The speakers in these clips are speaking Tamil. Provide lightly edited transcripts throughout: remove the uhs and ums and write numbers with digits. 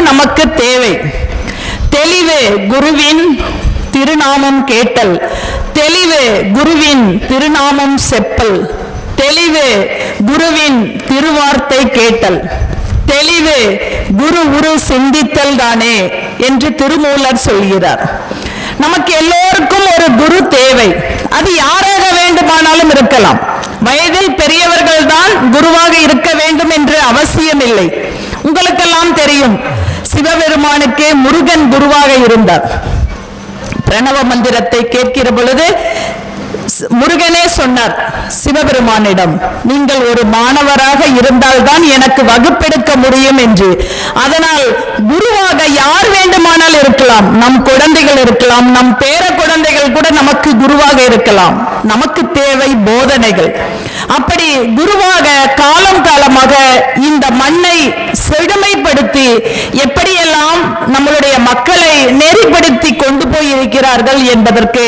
நமக்கு தேவை. தெளிவு குருவின் திருநாமம் கேட்டல், தெளிவு குருவின் திருநாமம் செப்பல், தெளிவு குருவின் திருவார்த்தை கேட்டல், தெளிவு குரு உரு சிந்தித்தல் தானே என்று திருமூலர் சொல்கிறார். நமக்கு எல்லோருக்கும் ஒரு குரு தேவை. அது யாராக வேண்டுமானாலும் இருக்கலாம். வயதில் பெரியவர்கள் தான் குருவாக இருக்க வேண்டும் என்று அவசியம் இல்லை. உங்களுக்கெல்லாம் தெரியும், சிவபெருமானுக்கே முருகன் குருவாக இருந்தார். பிரணவ மந்திரத்தை கேட்கிற பொழுது முருகனே சொன்னார் சிவபெருமானிடம், நீங்கள் ஒரு மாணவராக இருந்தால்தான் எனக்கு வகுப்பெடுக்க முடியும் என்று. அதனால் குருவாக யார் வேண்டுமானால் இருக்கலாம். நம் குழந்தைகள் இருக்கலாம், நம் பேர குழந்தைகள் கூட நமக்கு குருவாக இருக்கலாம். நமக்கு தேவை போதனைகள். அப்படி குருவாக காலம் காலமாக இந்த மண்ணை செழுமைப்படுத்தி எப்படியெல்லாம் நம்மளுடைய மக்களை நெறிப்படுத்தி கொண்டு போய் இருக்கிறார்கள் என்பதற்கு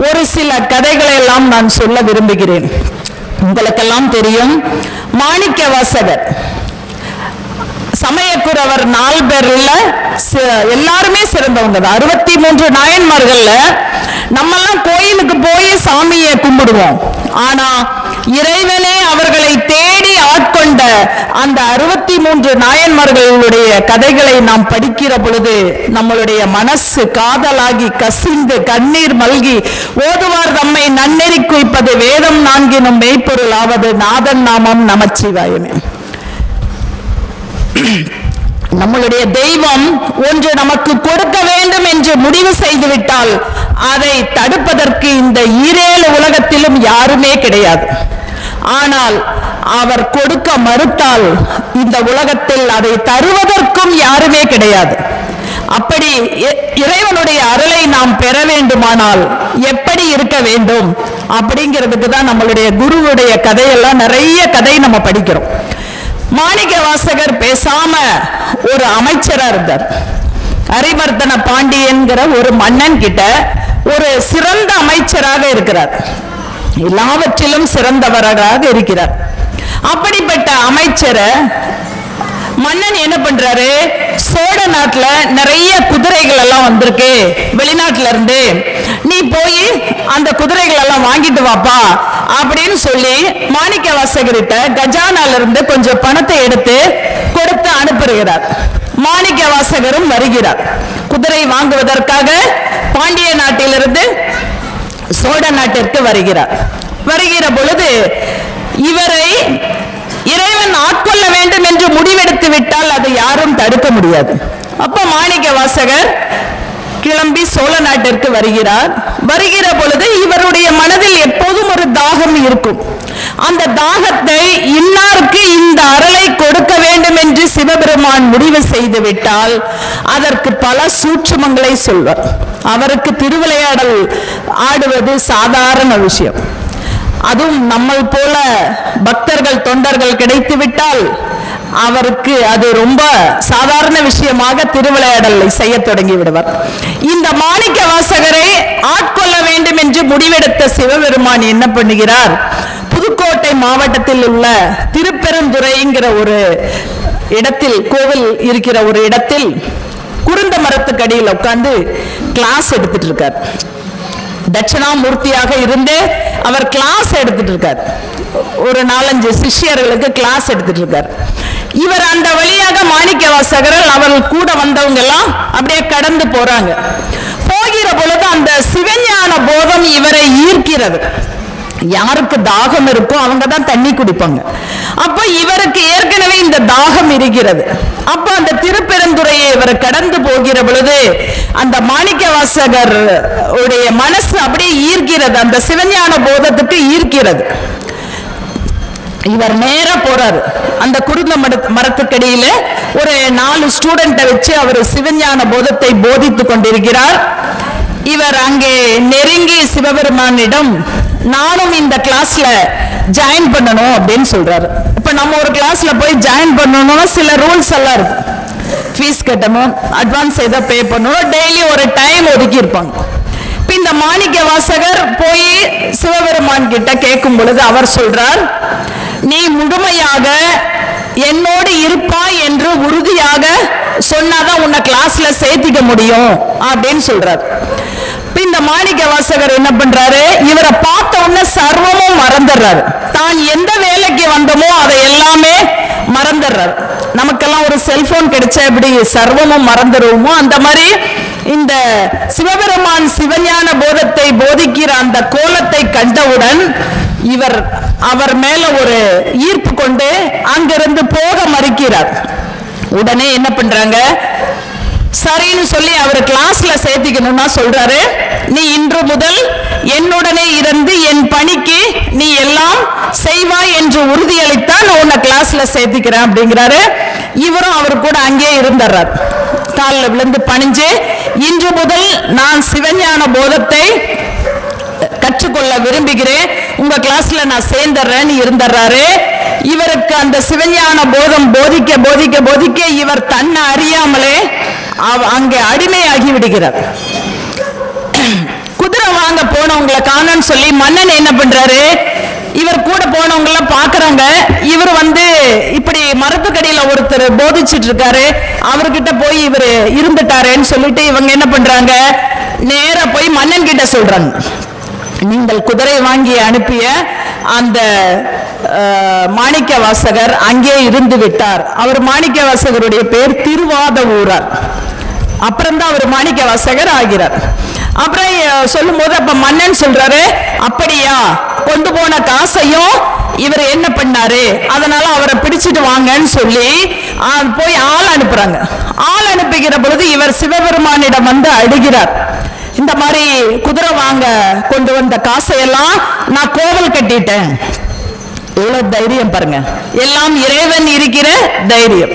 ஒரு சில கதைகளை எல்லாம் நான் சொல்ல விரும்புகிறேன். உங்களுக்கெல்லாம் தெரியும், மாணிக்கவாசகர் சமயக்குறவர் 4 பேர்ல எல்லாருமே சிறந்தவங்க. 63 நாயன்மார்கள்ல நம்மெல்லாம் கோயிலுக்கு போய் சாமியை கும்பிடுவோம். ஆனா இறைவனே அவர்களை தேடி ஆட்கொண்ட அந்த 63 நாயன்மார்களுடைய கதைகளை நாம் படிக்கிற பொழுது நம்மளுடைய மனசு காதலாகி கசிந்து கண்ணீர் மல்கி ஓதுவார் தம்மை நன்னெறி குய்ப்பது வேதம் 4 மெய்ப்பொருள் ஆவது நாதன் நாமம் நமச்சிவாயமே. நம்மளுடைய தெய்வம் ஒன்று நமக்கு கொடுக்க வேண்டும் என்று முடிவு செய்துவிட்டால் அதை தடுப்பதற்கு இந்த 7 உலகத்திலும் யாருமே கிடையாது. ஆனால் அவர் கொடுக்க மறுத்தால் இந்த உலகத்தில் அதை தருவதற்கும் யாருமே கிடையாது. அப்படி இறைவனுடைய அருளை நாம் பெற வேண்டுமானால் எப்படி இருக்க வேண்டும் அப்படிங்கிறதுக்கு தான் நம்மளுடைய குருவுடைய கதையெல்லாம் நிறைய கதை நம்ம படிக்கிறோம். மாணிக்கவாசகர் பேசாம ஒரு அமைச்சரா இருந்தார். அரிமர்தன பாண்டியன்கிற ஒரு மன்னன் கிட்ட ஒரு சிறந்த அமைச்சராக இருக்கிறார். எல்லாவற்றிலும் சிறந்தவராக இருக்கிறார். அப்படிப்பட்ட அமைச்சரை மன்னன் என்ன பண்றாரு, சோழ நாட்டுல நிறைய குதிரைகள் எல்லாம் வந்திருக்கு வெளிநாட்டுல இருந்து, நீ போய் அந்த குதிரைகள் எல்லாம் வாங்கிட்டு வாப்பா அப்படின்னு சொல்லி மாணிக்கவாசகர்கிட்ட கஜானால இருந்து கொஞ்சம் பணத்தை எடுத்து கொடுத்து அனுப்புகிறார். மாணிக்கவாசகரும் வருகிறார். குதிரை வாங்குவதற்காக பாண்டிய நாட்டிலிருந்து சோழ நாட்டிற்கு வருகிறார். வருகிற பொழுது இவரை இறைவன் ஆட்கொள்ள வேண்டும் என்று முடிவெடுத்து விட்டால் அதை யாரும் தடுக்க முடியாது. அப்ப மாணிக்கவாசகர் கிளம்பி சோழ நாட்டிற்கு வருகிறார். வருகிற பொழுது இவருடைய மனதில் எப்போதும் ஒரு தாகம் இருக்கும். அந்த தாகத்தை இன்னாருக்கு இந்த அருளை கொடுக்க வேண்டும் என்று சிவபெருமான் முடிவு செய்து விட்டால் அதற்கு பல சூட்சுமங்களை சொல்வார். அவருக்கு திருவிளையாடல் ஆடுவது சாதாரண விஷயம். அதுவும் நம்ம போல பக்தர்கள் தொண்டர்கள் கிடைத்து விட்டால் அவருக்கு அது ரொம்ப சாதாரண விஷயமாக திருவிளையாடலை செய்ய தொடங்கி விடுவார். இந்த மாணிக்கவாசகரை ஆட்கொள்ள வேண்டும் என்று முடிவெடுத்த சிவபெருமான் என்ன பண்ணுகிறார், புதுக்கோட்டை மாவட்டத்தில் உள்ள திருப்பெருந்துறைங்கிற ஒரு இடத்தில், கோவில் இருக்கிற ஒரு இடத்தில் குருந்த மரத்துக்கு அடியில் உட்கார்ந்து கிளாஸ் எடுத்துட்டு இருக்கார். தட்சிணாமூர்த்தியாக இருந்து அவர் கிளாஸ் எடுத்துட்டு இருக்கார். ஒரு 4-5 சிஷ்யர்களுக்கு கிளாஸ் எடுத்துட்டு இருக்கார். இவர் அந்த வழியாக மாணிக்கவாசகர்கள் அவர்கள் கூட வந்தவங்க எல்லாம் அப்படியே கடந்து போறாங்க. போகிற பொழுது அந்த சிவஞான போதம் இவரை ஈர்க்கிறது. யாருக்கு தாகம் இருக்கோ அவங்க தான் தண்ணி குடிப்பாங்க. அப்ப இவருக்கு ஏற்கனவே இந்த தாகம் இருக்கிறது. அப்ப அந்த திருப்பெருந்துறையை இவர் கடந்து போகிற பொழுது அந்த மாணிக்கவாசகர் உடைய மனசு அப்படியே ஈர்க்கிறது, அந்த சிவஞான போதத்துக்கு ஈர்க்கிறது. இவர் நேரா போறாரு. அந்த குருந்த மரத்துக்கடியில ஒரு 4 ஸ்டூடெண்ட்டை வச்சு அவர் சிவஞான போதத்தை போதித்துக் கொண்டிருக்கிறார். இவர் அங்கே நெருங்கி சிவபெருமானிடம் நானும் இந்த கிளாஸ்ல ஜாயின் பண்ணணும் அப்படின்னு சொல்றாரு. இப்ப நம்ம ஒரு கிளாஸ்ல போய் ஜாயின் பண்ணணும்னா சில ரூல்ஸ் எல்லாம் இருக்கு. ஃபீஸ் கட்டணும், அட்வான்ஸ் ஏதோ பே பண்ணணும், டெய்லி ஒரு டைம் ஒதுக்கி இருப்பாங்க. இப்ப இந்த மாணிக்கவாசகர் போய் சிவபெருமான் கிட்ட கேட்கும் பொழுது அவர் சொல்றார், நீ முழுமையாக என்னோடு இருப்பாய் என்று உறுதியாக சொன்னாதான் கிளாஸ்ல சேர்த்திக்க முடியும் அப்படின்னு சொல்றாரு. இந்த மாணிக்க வாசகர் என்ன பண்றாரு, இவரை பார்த்த உடனே சர்வமும் மறந்துடுறாரு. தான் எந்த வேலைக்கு வந்தோமோ அதை எல்லாமே மறந்துடுறாரு. நமக்கெல்லாம் ஒரு செல்போன் கிடைச்சா எப்படி சர்வமும் மறந்துடுவோமோ அந்த மாதிரி இந்த சிவபெருமான் சிவஞான போதத்தை போதிக்கிற அந்த கோலத்தை கண்டவுடன் அவர் மேல ஒரு ஈர்ப்பு கொண்டு அங்கிருந்து போக மறுக்கிறார். உடனே என்ன பண்றாங்க, சரின்னு சொல்லி அவர் கிளாஸ்ல சேர்த்திக்கணும்னா சொல்றாரு, நீ இன்று முதல் என்னுடனே இருந்து என் பணிக்கு நீ எல்லாம் செய்வாய் என்று உறுதியளித்தான் உன்னை கிளாஸ்ல சேர்த்திக்கிறேன் அப்படிங்கிறாரு. இவரும் அவர் கூட அங்கே இருந்தார். காலில் விழுந்து பணிஞ்சு, இன்று முதல் நான் சிவஞான போதத்தை கற்றுக்கொள்ள விரும்புகிறேன், உங்க கிளாஸ்ல நான் சேர்ந்துறேன்னு இருந்துறாரு. இவருக்கு அந்த சிவஞான போதம் போதிக்க போதிக்க போதிக்க இவர் தன்னை அறியாமலே அங்கே அடிமையாகி விடுகிறார். குதிரை வாங்க போனவங்களை காணன்னு சொல்லி மன்னன் என்ன பண்றாரு, இவர் கூட போனவங்க எல்லாம் பாக்குறாங்க. இவர் இப்படி மரத்துக்கடியில ஒருத்தர் போதிச்சுட்டு இருக்காரு, அவர்கிட்ட போய் இவர் இருந்துட்டாரேன்னு சொல்லிட்டு இவங்க என்ன பண்றாங்க, நேரா போய் மன்னன் கிட்ட சொல்றாங்க, நீங்கள் குதிரை வாங்கி அனுப்பிய அந்த மாணிக்க வாசகர் அங்கே இருந்து விட்டார். அவர் மாணிக்க வாசகருடைய பேர் திருவாத ஊரார். அப்புறம்தான் அவர் மாணிக்க வாசகர் ஆகிறார். அப்புறம் சொல்லும் போது அப்ப மன்னன் சொல்றாரு, அப்படியா, கொண்டு போன காசையும் இவர் என்ன பண்ணாரு, அதனால அவரை பிடிச்சிட்டு வாங்கன்னு சொல்லி போய் ஆள் அனுப்புறாங்க. ஆள் அனுப்புகிற பொழுது இவர் சிவபெருமானிடம் அழுகிறார். இந்த மாதிரி குதிரை வாங்க கொண்டு வந்த காசையெல்லாம் நான் கோவில் கட்டிட்டேன். எவ்வளவு தைரியம் பாருங்க, எல்லாம் இறைவன் இருக்கிற தைரியம்.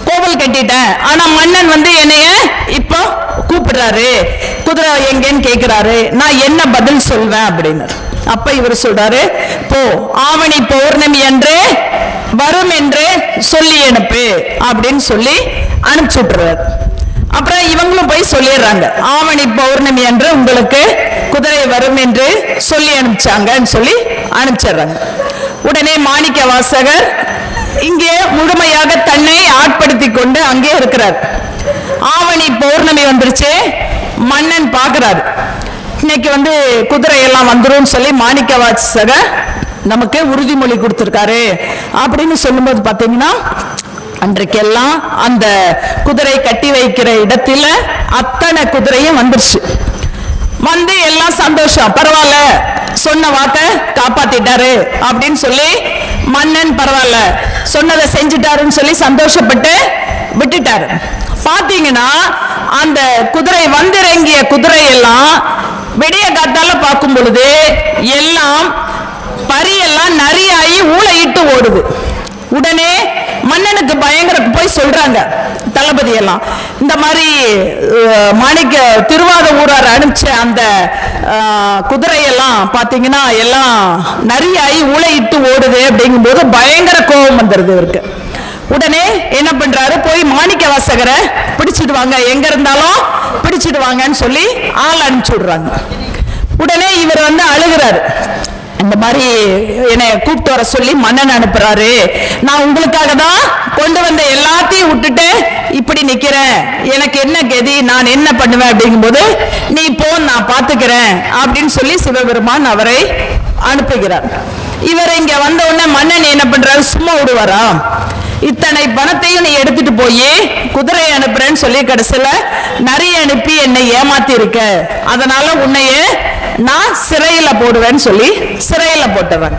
கோவில் கட்டிட்டேன், ஆனா மன்னன் என்னைய இப்போ கூப்பிடுறாரு, குதிரை எங்கன்னு கேட்கிறாரு, நான் என்ன பதில் சொல்வேன் அப்படின்னு. அப்ப இவர் சொல்றாரு, போ, ஆவணி பௌர்ணமி என்று வரும் என்று சொல்லி அனுப்பு அப்படின்னு சொல்லி அனுப்பிச்சு விட்டுறாரு. அப்புறம் இவங்களும் போய் சொல்லிடுறாங்க, ஆவணி பௌர்ணமி என்று உங்களுக்கு குதிரை வரும் என்று சொல்லி அனுப்பிச்சாங்கன்னு சொல்லி அனுப்பிச்சிடுறாங்க. உடனே மாணிக்க வாசகர் இங்கே முழுமையாக தன்னை ஆட்படுத்தி கொண்டு அங்கே இருக்கிறார். ஆவணி பௌர்ணமி வந்துருச்சு, மன்னன் பார்க்கிறாரு, இன்னைக்கு குதிரை எல்லாம் வந்துரும் சொல்லி மாணிக்க வாசகர் நமக்கு உறுதிமொழி கொடுத்திருக்காரு அப்படின்னு சொல்லும்போது பாத்தீங்கன்னா, அன்றைக்கெல்லாம் அந்த குதிரை கட்டி வைக்கிற இடத்துல அத்தனை குதிரையும் வந்துருச்சு. எல்லாம் சந்தோஷம், பரவாயில்ல, சொன்ன வாக்க காப்பாத்திட்டாரு அப்படின்னு சொல்லி மன்னன் பரவாயில்ல சொன்னதை செஞ்சுட்டாருன்னு சொல்லி சந்தோஷப்பட்டு விட்டுட்டாரு. பாத்தீங்கன்னா அந்த குதிரை வந்திறங்கிய குதிரை எல்லாம் விடிய காத்தால பார்க்கும் பொழுது எல்லாம் பரியெல்லாம் நரியாயி ஊளையிட்டு ஓடுது. உடனே மன்னனுக்கு பயங்கர போய் சொல்றாங்க தளபதி எல்லாம், இந்த மாதிரி மாணிக்க திருவாத ஊரார் அனுப்பிச்ச அந்த குதிரையெல்லாம் பாத்தீங்கன்னா எல்லாம் நரியாயி ஊளையிட்டு ஓடுது அப்படிங்கும் போது பயங்கர கோபம் வந்துருது இவருக்கு. உடனே என்ன பண்றாரு, போய் மாணிக்க வாசகரை பிடிச்சிட்டு வாங்க, எங்க இருந்தாலும் பிடிச்சிட்டு வாங்கன்னு சொல்லி ஆள் அனுப்பிச்சு விடுறாங்க. உடனே இவர் அழுகிறாரு, இந்த மாதிரி என்னை கூப்பிட்டு வர சொல்லி மன்னன் அனுப்புறாரு, நான் உங்களுக்காக தான் கொண்டு வந்த எல்லாத்தையும் விட்டுட்டு இப்படி நிக்கிறேன், எனக்கு என்ன கதி, நான் என்ன பண்ணுவேன் அப்படிங்கும் போது, நீ போ, நான் பாத்துக்கிறேன் அப்படின்னு சொல்லி சிவபெருமான் அவரை அனுப்புகிறார். இவர் இங்க வந்த உடனே மன்னன் என்ன பண்றாரு, சும்மா விடுவாரா, இத்தனை பணத்தையும் நீ எடுத்துட்டு போய் குதிரை அனுப்புறேன்னு சொல்லி கடைசியில நிறைய அனுப்பி என்னை ஏமாத்தி இருக்க, அதனால உன்னைய நான் சிறையில போடுவேன்னு சொல்லி சிறையில போட்டுறேன்.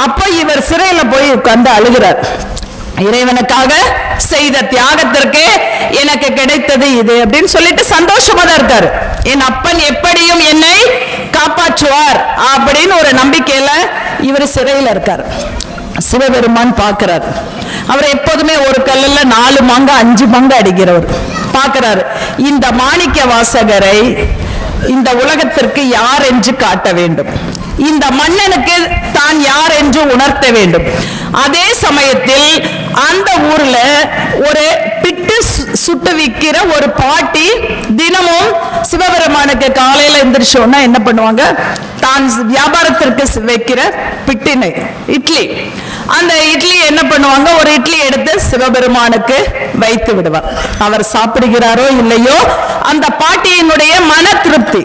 அப்ப இவர் சிறையில போய் உட்கார்ந்து அழுகிறார், இறைவனுக்காக செய்த தியாகத்திற்கு எனக்கு கிடைத்தது இது அப்படின்னு சொல்லிட்டு சந்தோஷமா தான் இருக்காரு. என் அப்பன் எப்படியும் என்னை காப்பாற்றுவார் அப்படின்னு ஒரு நம்பிக்கையில இவர் சிறையில இருக்காரு. சிவபெருமான் பார்க்கிறார், அவர் எப்போதுமே ஒரு கல்லுல 4 மாங்க 5 மாங்க அடிக்கிறவர். பார்க்கிறாரு, இந்த மாணிக்க வாசகரை இந்த உலகத்திற்கு யார் என்று காட்ட வேண்டும், இந்த மன்னனுக்கு தான் யார் என்று உணர்த்த வேண்டும். அதே சமயத்தில் அந்த ஊர்ல ஒரு பிட்டு சுட்டு விற்கிற ஒரு பாட்டி தினமும் சிவபெருமானுக்கு காலையில எந்திரிச்சோன்னா என்ன பண்ணுவாங்க, தான் வியாபாரத்திற்கு வைக்கிற பிட்டினை இட்லி அந்த இட்லி என்ன பண்ணுவாங்க, ஒரு இட்லி எடுத்து சிவபெருமானுக்கு வைத்து விடுவார். அவர் சாப்பிடுகிறாரோ இல்லையோ அந்த பாட்டியினுடைய மன திருப்தி.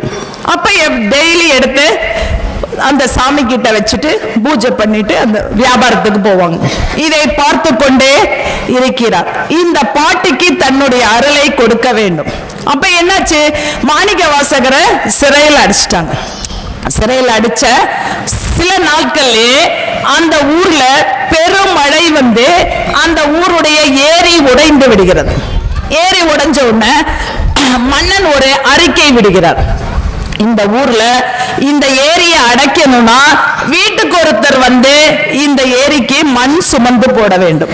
அப்ப டெய்லி எடுத்து அந்த சாமி கிட்ட வச்சுட்டு பூஜை பண்ணிட்டு அந்த வியாபாரத்துக்கு போவாங்க. இதை பார்த்து கொண்டே இருக்கிறார். இந்த பாட்டிக்கு தன்னுடைய அருளை கொடுக்க வேண்டும். அப்ப என்னாச்சு, மாணிக்க வாசகரை சிறையில் அடிச்சிட்டாங்க. சிறையில் அடிச்ச சில நாட்கள்லே அந்த ஊர்ல பெரும் மழை வந்து அந்த ஊருடைய ஏரி உடைந்து விடுகிறது. ஏரி உடைஞ்ச உடனே மன்னன் ஒரு அறிக்கை விடுகிறார். இந்த ஊர்ல இந்த ஏரியை அடைக்கணும்னா வீட்டுக்கு ஒருத்தர் வந்து இந்த ஏரிக்கு மண் சுமந்து போட வேண்டும்.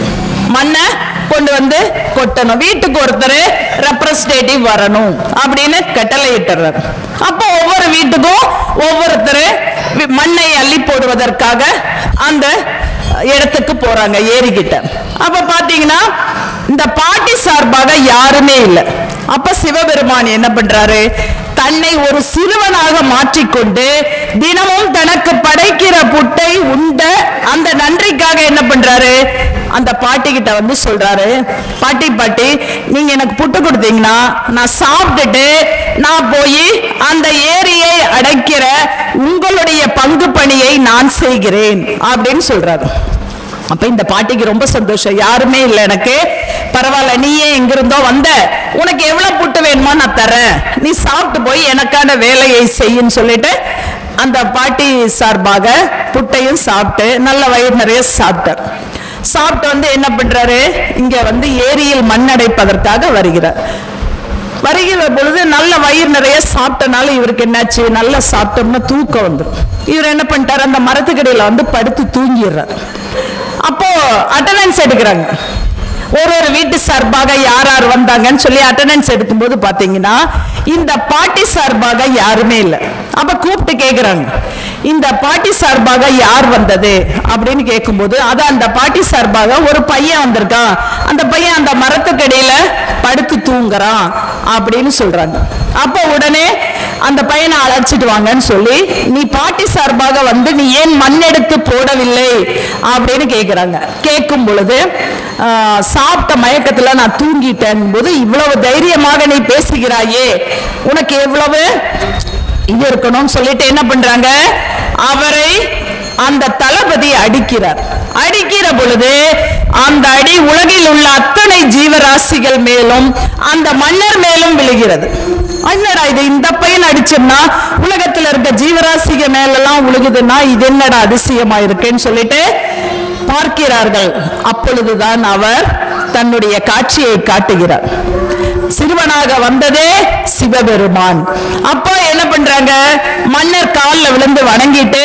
மண்ணை கொண்டு வந்து கொட்டணும். வீட்டுக்கு ஒருத்தர் ரெப்ரசன்டேட்டிவ் வரணும் அப்படின்னு கட்டளை இட்டுறார். அப்போ ஒவ்வொரு வீட்டுக்கும் ஒவ்வொருத்தர் மண்ணை அள்ளி போடுவதற்காக அந்த இடத்துக்கு போறாங்க, ஏரிக்கிட்ட. அப்ப பாத்தீங்கன்னா இந்த பாட்டி சார்பாக யாருமே இல்லை. அப்ப சிவபெருமான் என்ன பண்றாரு, தன்னை ஒரு சிறுவனாக மாற்றிக்கொண்டு தினமும் தனக்கு படைக்கிற புட்டை உண்ட அந்த நன்றிக்காக என்ன பண்றாரு, அந்த பாட்டி கிட்ட வந்து சொல்றாரு, பாட்டி பாட்டி நீங்க எனக்கு புட்டு கொடுத்தீங்கன்னா நான் சாப்பிட்டுட்டு நான் போய் அந்த ஏரியை அடைக்கிற உங்களுடைய பங்கு பணியை நான் செய்கிறேன் அப்படின்னு சொல்றாரு. அப்ப இந்த பாட்டிக்கு ரொம்ப சந்தோஷம். யாருமே இல்லை எனக்கு, பரவாயில்ல நீயே எங்கிருந்தோ வந்த, உனக்கு எவ்வளவு புட்டு வேணுமோ நான் தரேன், நீ சாப்பிட்டு போய் எனக்கான வேலையை செய்யுன்னு சொல்லிட்டு அந்த பாட்டி சார்பாக புட்டையும் சாப்பிட்டு நல்ல வயிறு நிறைய சாப்பிட்டார். சாப்பிட்டு வந்து என்ன பண்றாரு, இங்க வந்து ஏரியில் மண் அடைப்பதற்காக வருகிறார். வருகிற பொழுது நல்ல வயிறு நிறைய சாப்பிட்டனால இவருக்கு என்னாச்சு, நல்லா சாப்பிட்டோம்னா தூக்கம் வந்துடும். இவர் என்ன பண்ணிட்டாரு, அந்த மரத்துக்கடியில வந்து படுத்து தூங்கிடுறார். அப்போ அட்டெண்டன்ஸ் எடுக்கிறாங்க. ஒரு வீட்டு சார்பாக யார் யார் வந்தாங்கன்னு சொல்லி அட்டெண்டன்ஸ் எடுக்கும் போது பாத்தீங்கன்னா இந்த பாட்டி சார்பாக யாருமே இல்லை. அப்ப கூப்பிட்டு கேட்கிறாங்க, இந்த பாட்டி சார்பாக யார் வந்தது அப்படின்னு கேட்கும்போது, அது அந்த பாட்டி சார்பாக ஒரு பையன் வந்திருக்கான், அந்த பையன் அந்த மரத்துக்கடியில படுத்து தூங்குறான் அப்படின்னு சொல்றாங்க. அப்ப உடனே அந்த பையனை அழைச்சிட்டு வாங்கன்னு சொல்லி, நீ பாட்டி சார்பாக வந்து நீ ஏன் மண் எடுத்து போடவில்லை அப்படின்னு கேட்கிறாங்க. கேட்கும் பொழுது சாப்பிட்ட மயக்கத்துல நான் தூங்கிட்டேன் போது, இவ்வளவு தைரியமாக நீ பேசுகிறாயே, உனக்கு எவ்வளவு இது இருக்கணும்னு சொல்லிட்டு என்ன பண்றாங்க, அவரை அந்த தளபதி அடிக்கிறார். அடிக்கிற பொழுது அந்த அடி உலகில் உள்ள அத்தனை ஜீவராசிகள் மேலும் அந்த மன்னர் மேலும் விழுகிறது. என்னடா இது, இந்த பையன் அடிச்சோம்னா உலகத்தில் இருக்க ஜீவராசிகள் மேலெல்லாம் விழுகுதுன்னா இது என்னடா அதிசயமா இருக்குன்னு சொல்லிட்டு பார்க்கிறார்கள். அப்பொழுதுதான் அவர் தன்னுடைய காட்சியை காட்டுகிறார். சிறுவனாக வந்ததே சிவபெருமான். அப்போ என்ன பண்றாங்க, மன்னர் காலில் விழுந்து வணங்கிட்டு,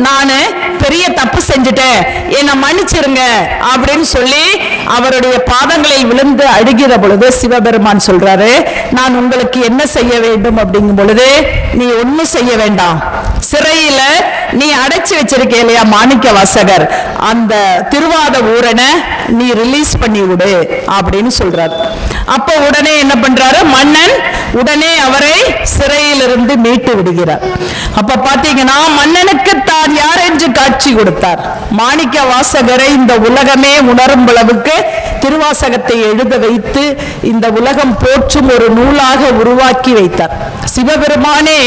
நானு பெரிய தப்பு செஞ்சுட்டேன், என்னை மன்னிச்சிருங்க அப்படின்னு சொல்லி அவருடைய பாதங்களில் விழுந்து அழுகிற பொழுது சிவபெருமான் சொல்றாரு, நான் உங்களுக்கு என்ன செய்ய வேண்டும் அப்படிங்கும் பொழுது, நீ ஒன்னும் செய்ய வேண்டாம், சிறையில நீ அடைச்சு வச்சிருக்க இல்லையா மாணிக்க வாசகர், அந்த திருவாத ஊரனை நீ ரிலீஸ் பண்ணி விடு அப்படின்னு சொல்றாரு. அப்ப உடனே என்ன பண்றாரு, மன்னன் உடனே அவரை சிறையிலிருந்து மீட்டு விடுகிறார். அப்ப பாத்தீங்கன்னா மன்னனுக்கு தான் யார் என்று காட்சி கொடுத்தார். மாணிக்க வாசகரை இந்த உலகமே உணரும் அளவுக்கு திருவாசகத்தை எழுத வைத்து இந்த உலகம் போற்றும் ஒரு நூலாக உருவாக்கி வைத்தார். சிவபெருமானே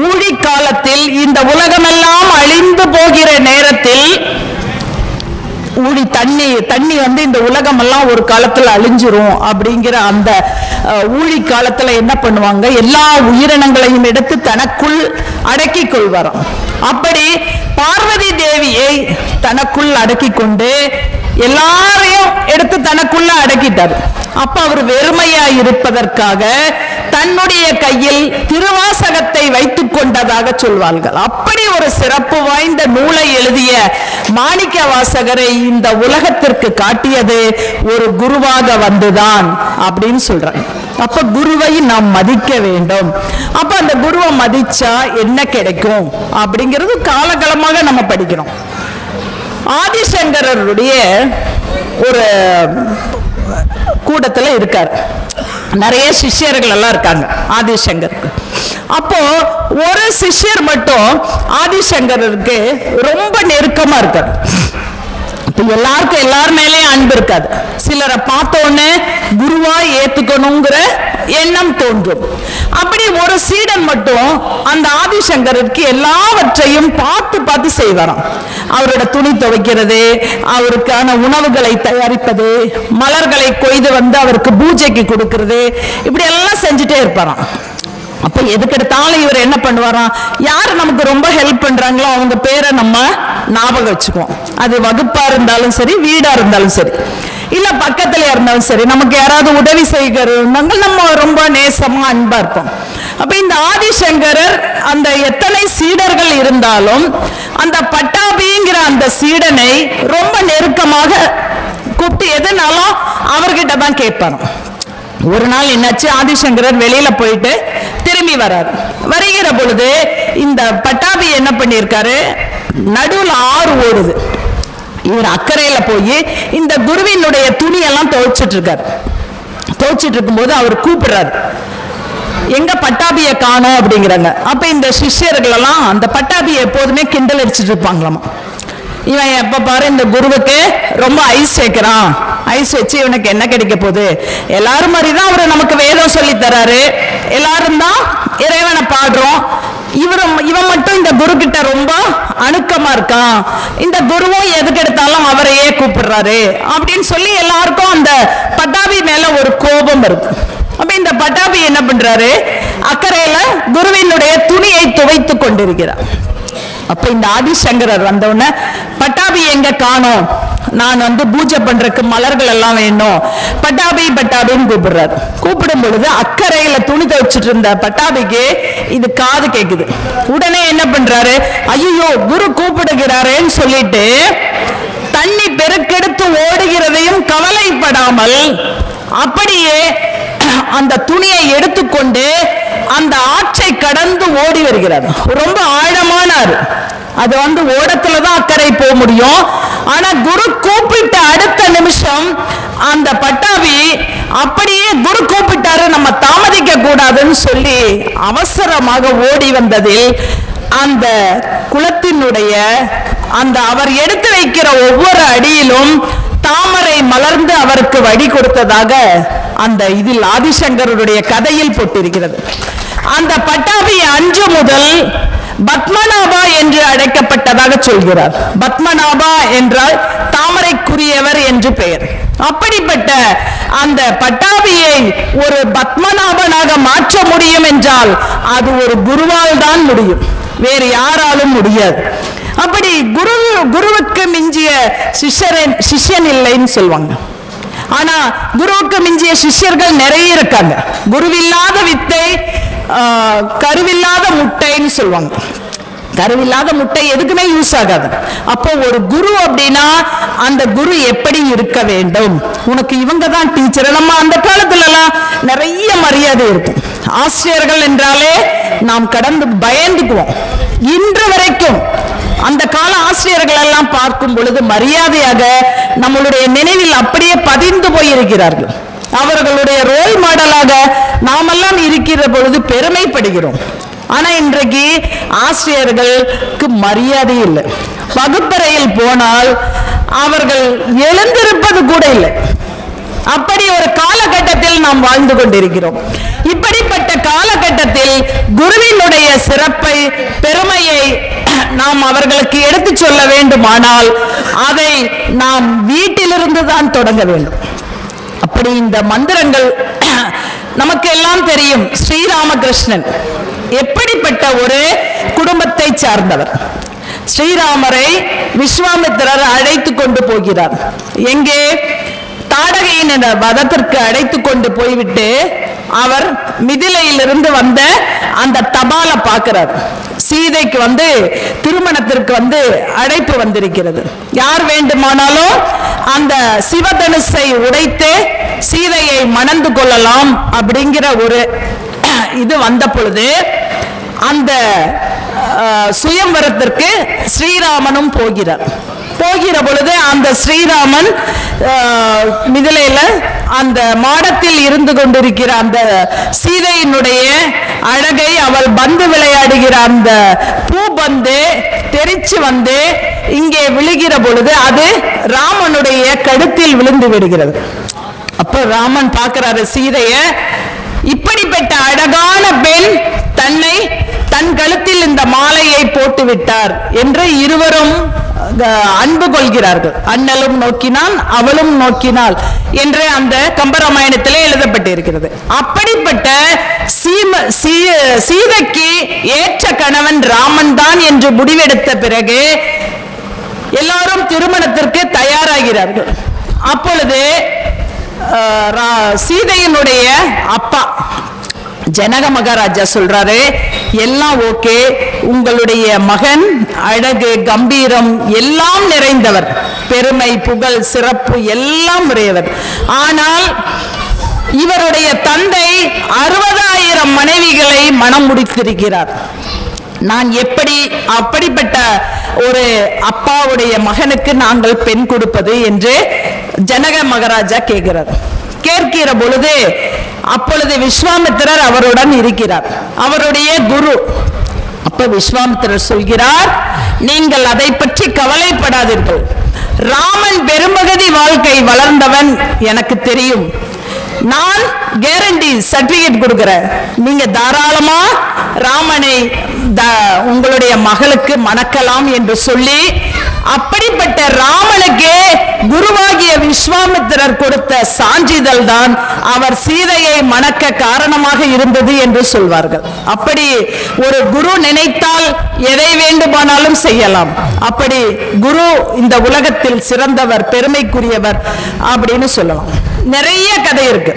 ஊழி காலத்தில் இந்த உலகமெல்லாம் அழிந்து போகிற நேரத்தில், ஊழி தண்ணி வந்து இந்த உலகம் எல்லாம் ஒரு காலத்துல அழிஞ்சிரும் அப்படிங்கிற அந்த ஊழி காலத்துல என்ன பண்ணுவாங்க, எல்லா உயிரினங்களையும் எடுத்து தனக்குள் அடக்கி கொள்வாராம். அப்படி பார்வதி தேவியை தனக்குள் அடக்கி கொண்டு எல்லாரையும் எடுத்து தனக்குள்ள அடக்கிட்டார். அப்ப அவர் வெறுமையா இருப்பதற்காக தன்னுடைய கையில் திருவாசகத்தை வைத்துக் கொண்டதாக சொல்வார்கள். அப்படி ஒரு சிறப்பு வாய்ந்த நூலை எழுதிய மாணிக்க வாசகரை இந்த உலகத்திற்கு காட்டியது ஒரு குருவாக வந்துதான் அப்படின்னு சொல்றாங்க. அப்ப குருவை நாம் மதிக்க வேண்டும். அப்ப அந்த குருவை மதிச்சா என்ன கிடைக்கும் அப்படிங்கிறது காலகாலமாக நம்ம படிக்கிறோம். ஆதிசங்கரருடைய ஒரு கூடத்துல இருக்கார், நிறைய சிஷ்யர்கள் எல்லாம் இருக்காங்க ஆதிசங்கருக்கு. அப்போ ஒரு சிஷ்யர் மட்டும் ஆதிசங்கருக்கு ரொம்ப நெருக்கமா இருக்கார். எல்லாருக்கும் எல்லார் மேலேயும் அன்பு இருக்காது. சிலரை பார்த்த உடனே குருவா ஏத்துக்கணுங்கிற எண்ணம் தோன்றும். அப்படி ஒரு சீடன் மட்டும் அந்த ஆதிசங்கருக்கு எல்லாவற்றையும் பார்த்து பார்த்து செய்வாராம். அவரோட துணி துவைக்கிறது, அவருக்கான உணவுகளை தயாரிப்பது, மலர்களை கொய்து வந்து அவருக்கு பூஜைக்கு கொடுக்கிறது, இப்படி எல்லாம் செஞ்சுட்டே இருப்பாராம். அப்ப எதுக்கெடுத்தாலும் இவர் என்ன பண்ணுவாராம், யார் நமக்கு ரொம்ப ஹெல்ப் பண்றாங்களோ அவங்க பேரை நம்ம ஞாபகம் வச்சுக்குவோம். அது வகுப்பா இருந்தாலும் சரி, வீடா இருந்தாலும் சரி, இல்ல பக்கத்துல இருந்தாலும் சரி, நமக்கு யாராவது உதவி செய்கிறாங்க நம்ம ரொம்ப நேசமா அன்பா இருப்போம். அப்ப இந்த ஆதிசங்கரர் அந்த எத்தனை சீடர்கள் இருந்தாலும் அந்த பட்டாபிங்கிற அந்த சீடனை ரொம்ப நெருக்கமாக கூப்பிட்டு எதுனாலும் அவர்கிட்ட தான் கேட்பாரு. ஒரு நாள் என்னாச்சு, ஆதிசங்கரர் வெளியில போயிட்டு திரும்பி வராரு. வருகிற பொழுது இந்த பட்டாபி என்ன பண்ணிருக்காரு, நடுவுல ஆறு ஓடுது. இவர் அக்கறையில போய் இந்த குருவினுடைய துணியெல்லாம் துவைச்சிட்டு இருக்காரு. துவைச்சிட்டு இருக்கும்போது அவர் கூப்பிடுறாரு, எங்க பட்டாபிய காணோம் அப்படிங்கிறாங்க. அப்ப இந்த சிஷ்யர்கள் எல்லாம் அந்த பட்டாபியை எப்போதுமே கிண்டல் அடிச்சுட்டு இருப்பாங்களாமா. இவன் எப்ப பாரு இந்த குருவுக்கு ரொம்ப ஐஸ் வைக்கிறான், ஐஸ் வச்சு இவனுக்கு என்ன கிடைக்க போகுது, எல்லாரும் மாதிரிதான் அவரு நமக்கு வேதம் சொல்லி தராரு, எல்லாரும் தான் இறைவனை பாடுறோம், இவன் மட்டும் இந்த குரு கிட்ட ரொம்ப அணுக்கமா இருக்கான், இந்த குருவும் எதுக்கு எடுத்தாலும் அவரையே கூப்பிடுறாரு அப்படின்னு சொல்லி எல்லாருக்கும் அந்த பட்டாபி மேல ஒரு கோபம் இருக்கு. அப்ப இந்த பட்டாபி என்ன பண்றாரு, அக்கறையில குருவினுடைய துணியை துவைத்து கொண்டிருக்கிறார். அப்ப இந்த ஆதிசங்கரர் வந்தவுடனே பட்டாபி எங்க காணோம், நான் வந்து பூஜை பண்றதுக்கு மலர்கள் எல்லாம் வேணும், பட்டாபி பட்டாபின்னு கூப்பிடுறாரு. கூப்பிடும் பொழுது அக்கறையில துணி துவைச்சிட்டு இருந்த பட்டாபிக்கு இது காது கேக்குது. உடனே என்ன பண்றாரு, ஐயோ குரு கூப்பிடுகிறாரேன்னு சொல்லிட்டு தண்ணி பெருக்கெடுத்து ஓடுகிறதையும் கவலைப்படாமல் அப்படியே அந்த துணியை எடுத்துக்கொண்டு அந்த ஆற்றை கடந்து ஓடி வருகிறார். ரொம்ப ஆழமான ஆறு, அது வந்து ஓடத்துலதான் அக்கறை போக முடியும். ஆனா குரு கூப்பிட்ட அடுத்த நிமிஷம் அந்த பட்டாபி அப்படியே குரு கூப்பிட்டாரு, நம்ம தாமதிக்க கூடாதுன்னு சொல்லி அவசரமாக ஓடி வந்ததில் அந்த குளத்தினுடைய அந்த அவர் எடுத்து வைக்கிற ஒவ்வொரு அடியிலும் தாமரை மலர்ந்து அவருக்கு வழி கொடுத்ததாக அந்த இதில் ஆதிசங்கருடைய கதையில் போட்டிருக்கிறது. அந்த பட்டாபி அன்று முதல் பத்மநாபா என்று அழைக்கப்பட்டதாக சொல்கிறார். பத்மநாபா என்றால் தாமரைக்குரியவர் என்று பெயர். அப்படிப்பட்ட அந்த பட்டாபியை ஒரு பத்மநாபனாக மாற்ற முடியும் என்றால் அது ஒரு குருவால் தான் முடியும், வேறு யாராலும் முடியாது. அப்படி குருவுக்கு மிஞ்சிய சிஷ்யன் இல்லைன்னு சொல்லுவாங்க. ஆனா குருவுக்கு மிஞ்சிய சிஷ்யர்கள் நிறைய இருக்காங்க. குருவில்லாத வித்தை கருவில்லாத முட்டைன்னு சொல்லுவாங்க. கருவில்லாத முட்டை எதுக்குமே யூஸ் ஆகாது. அப்போ ஒரு குரு அப்படின்னா அந்த குரு எப்படி இருக்க வேண்டும், உனக்கு இவங்க தான் டீச்சர். நம்ம அந்த காலத்துல எல்லாம் நிறைய மரியாதை இருக்கும். ஆசிரியர்கள் என்றாலே நாம் கடந்து பயந்துக்குவோம். இன்று வரைக்கும் அந்த கால ஆசிரியர்கள் எல்லாம் பார்க்கும் பொழுது மரியாதையாக நம்மளுடைய நினைவில் அப்படியே பதிந்து போயிருக்கிறார்கள். அவர்களுடைய ரோல் மாடலாக நாமெல்லாம் இருக்கிற பொழுது பெருமைப்படுகிறோம். ஆனா இன்றைக்கு ஆசிரியர்களுக்கு மரியாதை இல்லை. வகுப்பறையில் போனால் அவர்கள் எழுந்திருப்பது கூட இல்லை. அப்படி ஒரு காலகட்டத்தில் நாம் வாழ்ந்து கொண்டிருக்கிறோம். இப்படிப்பட்ட காலகட்டத்தில் குருவினுடைய சிறப்பை பெருமையை நாம் அவர்களுக்கு எடுத்து சொல்ல வேண்டுமானால் அதை நாம் வீட்டிலிருந்து தான் தொடங்க வேண்டும். அப்படி இந்த மந்திரங்கள் நமக்கு எல்லாம் தெரியும். ஸ்ரீராமகிருஷ்ணன் எப்படிப்பட்ட ஒரு குடும்பத்தை சார்ந்தவர். ஸ்ரீராமரை விஸ்வாமித்திரர் அழைத்து கொண்டு போகிறார். எங்கே? தாடகையின் வதத்திற்கு அழைத்து கொண்டு போய்விட்டு அவர் மிதிலையிலிருந்து வந்த அந்த தபால பார்க்கிறார். சீதைக்கு வந்து திருமணத்திற்கு வந்து அழைப்பு வந்திருக்கிறது. யார் வேண்டுமானாலும் அந்த சிவதனுசை உடைத்து சீதையை மணந்து கொள்ளலாம் அப்படிங்கிற ஒரு இது வந்த பொழுது அந்த சுயம்வரத்திற்கு ஸ்ரீராமனும் போகிறார். போகிற பொழுது அந்த ஸ்ரீராமன் மிதிலையில அந்த மாடத்தில் இருந்து கொண்டிருக்கிற அந்த சீதையினுடைய அழகை, அவள் பந்து விளையாடுகிற அந்த பூ பந்து தெரிச்சு வந்து இங்கே விழுகிற பொழுது அது ராமனுடைய கழுத்தில் விழுந்து விடுகிறது. அப்ப ராமன் பார்க்கிறாரு சீதைய, இப்படிப்பட்ட அழகான பெண் தன் கழுத்தில் இந்த மாலையை போட்டு விட்டார் என்று இருவரும் அன்பு கொள்கிறார்கள். அண்ணலும் நோக்கினான் அவளும் நோக்கினாள் என்று அந்த கம்பராமாயணத்திலே எழுதப்பட்டிருக்கிறது. அப்படிப்பட்ட சீதைக்கு ஏற்ற கணவன் ராமன் தான் என்று முடிவெடுத்த பிறகு எல்லாரும் திருமணத்திற்கு தயாராகிறார்கள். அப்பொழுது சீதையினுடைய அப்பா ஜனக மகாராஜா சொல்றாரு, எல்லாம் ஓகே, உங்களுடைய மகன் அழகு கம்பீரம் எல்லாம் நிறைந்தவர், பெருமை புகழ் சிறப்பு எல்லாம் உடையவர். ஆனால் இவருடைய தந்தை 60,000 மனைவிகளை மனம் முடித்திருக்கிறார். நான் அப்படிப்பட்ட ஒரு அப்பாவுடைய மகனுக்கு நாங்கள் பெண் கொடுப்பது என்று ஜனக மகாராஜா கேட்கிற பொழுது அப்பொழுது விஸ்வாமித்திரர் அவருடன் இருக்கிறார், அவருடைய குரு. அப்ப விஸ்வாமித்திரர் சொல்கிறார், நீங்கள் அதை பற்றி கவலைப்படாதீர்கள், ராமன் பெரும்பகுதி வாழ்க்கை வளர்ந்தவன் எனக்கு தெரியும், நான் கேரண்டி சர்டிபிகேட் கொடுக்கிறேன், நீங்க தாராளமா ராமனை உங்களுடைய மகளுக்கு மணக்கலாம் என்று சொல்லி அப்படிப்பட்ட ராமனுக்கே குருவாகிய விஸ்வாமித்திரர் கொடுத்த சான்றிதழ் தான் அவர் சீதையை மணக்க காரணமாக இருந்தது என்று சொல்வார்கள். அப்படி ஒரு குரு நினைத்தால் எதை வேண்டுமானாலும் செய்யலாம். அப்படி குரு இந்த உலகத்தில் சிறந்தவர், பெருமைக்குரியவர் அப்படின்னு சொல்லலாம். நிறைய கதை இருக்கு,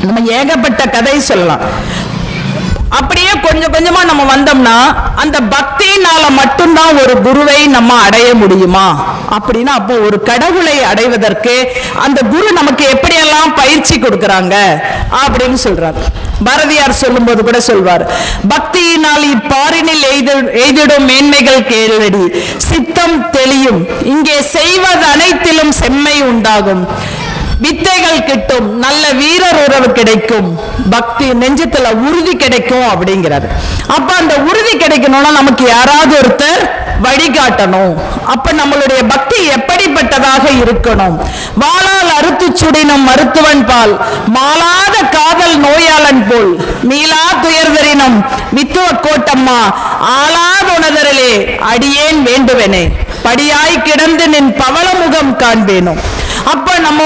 நம்ம ஏகப்பட்ட கதை சொல்லலாம். அப்படியே கொஞ்சம் கொஞ்சமா நம்ம வந்தோம்னா அந்த பக்தியினால மட்டும்தான் ஒரு குருவை நம்ம அடைய முடியுமா அப்படின்னா, அப்போ ஒரு கடவுளை அடைவதற்கு அந்த குரு நமக்கு எப்படியெல்லாம் பயிற்சி கொடுக்கறாங்க அப்படின்னு சொல்றாரு. பாரதியார் சொல்லும் போது கூட சொல்வார், பக்தியினால் இப்பாரினில் எய்திடும் மேன்மைகள் கேளடி, சித்தம் தெளியும், இங்கே செய்வது அனைத்திலும் செம்மை உண்டாகும், வித்தைகள் கிட்டும், நல்ல வீரர் உறவு கிடைக்கும், பக்தி நெஞ்சத்துல உறுதி கிடைக்கும் அப்படிங்கிறாரு. அப்ப அந்த உறுதி கிடைக்கணும்னா நமக்கு யாராவது ஒருத்தர் வழிகாட்டணும். அப்ப நம்மளுடைய பக்தி எப்படிப்பட்டதாக இருக்கணும்? வாளால் அறுத்து சுடினும் மருத்துவன் பால், மாளாத காதல் நோயாளன் போல், மீளா துயர்தரினும் வித்துவ கோட்டம்மா, ஆளாத உணதரிலே அடியேன் வேண்டுவனே, படியாய் கிடந்து நின் பவளமுகம் காண்பேனும். அப்ப நம்ம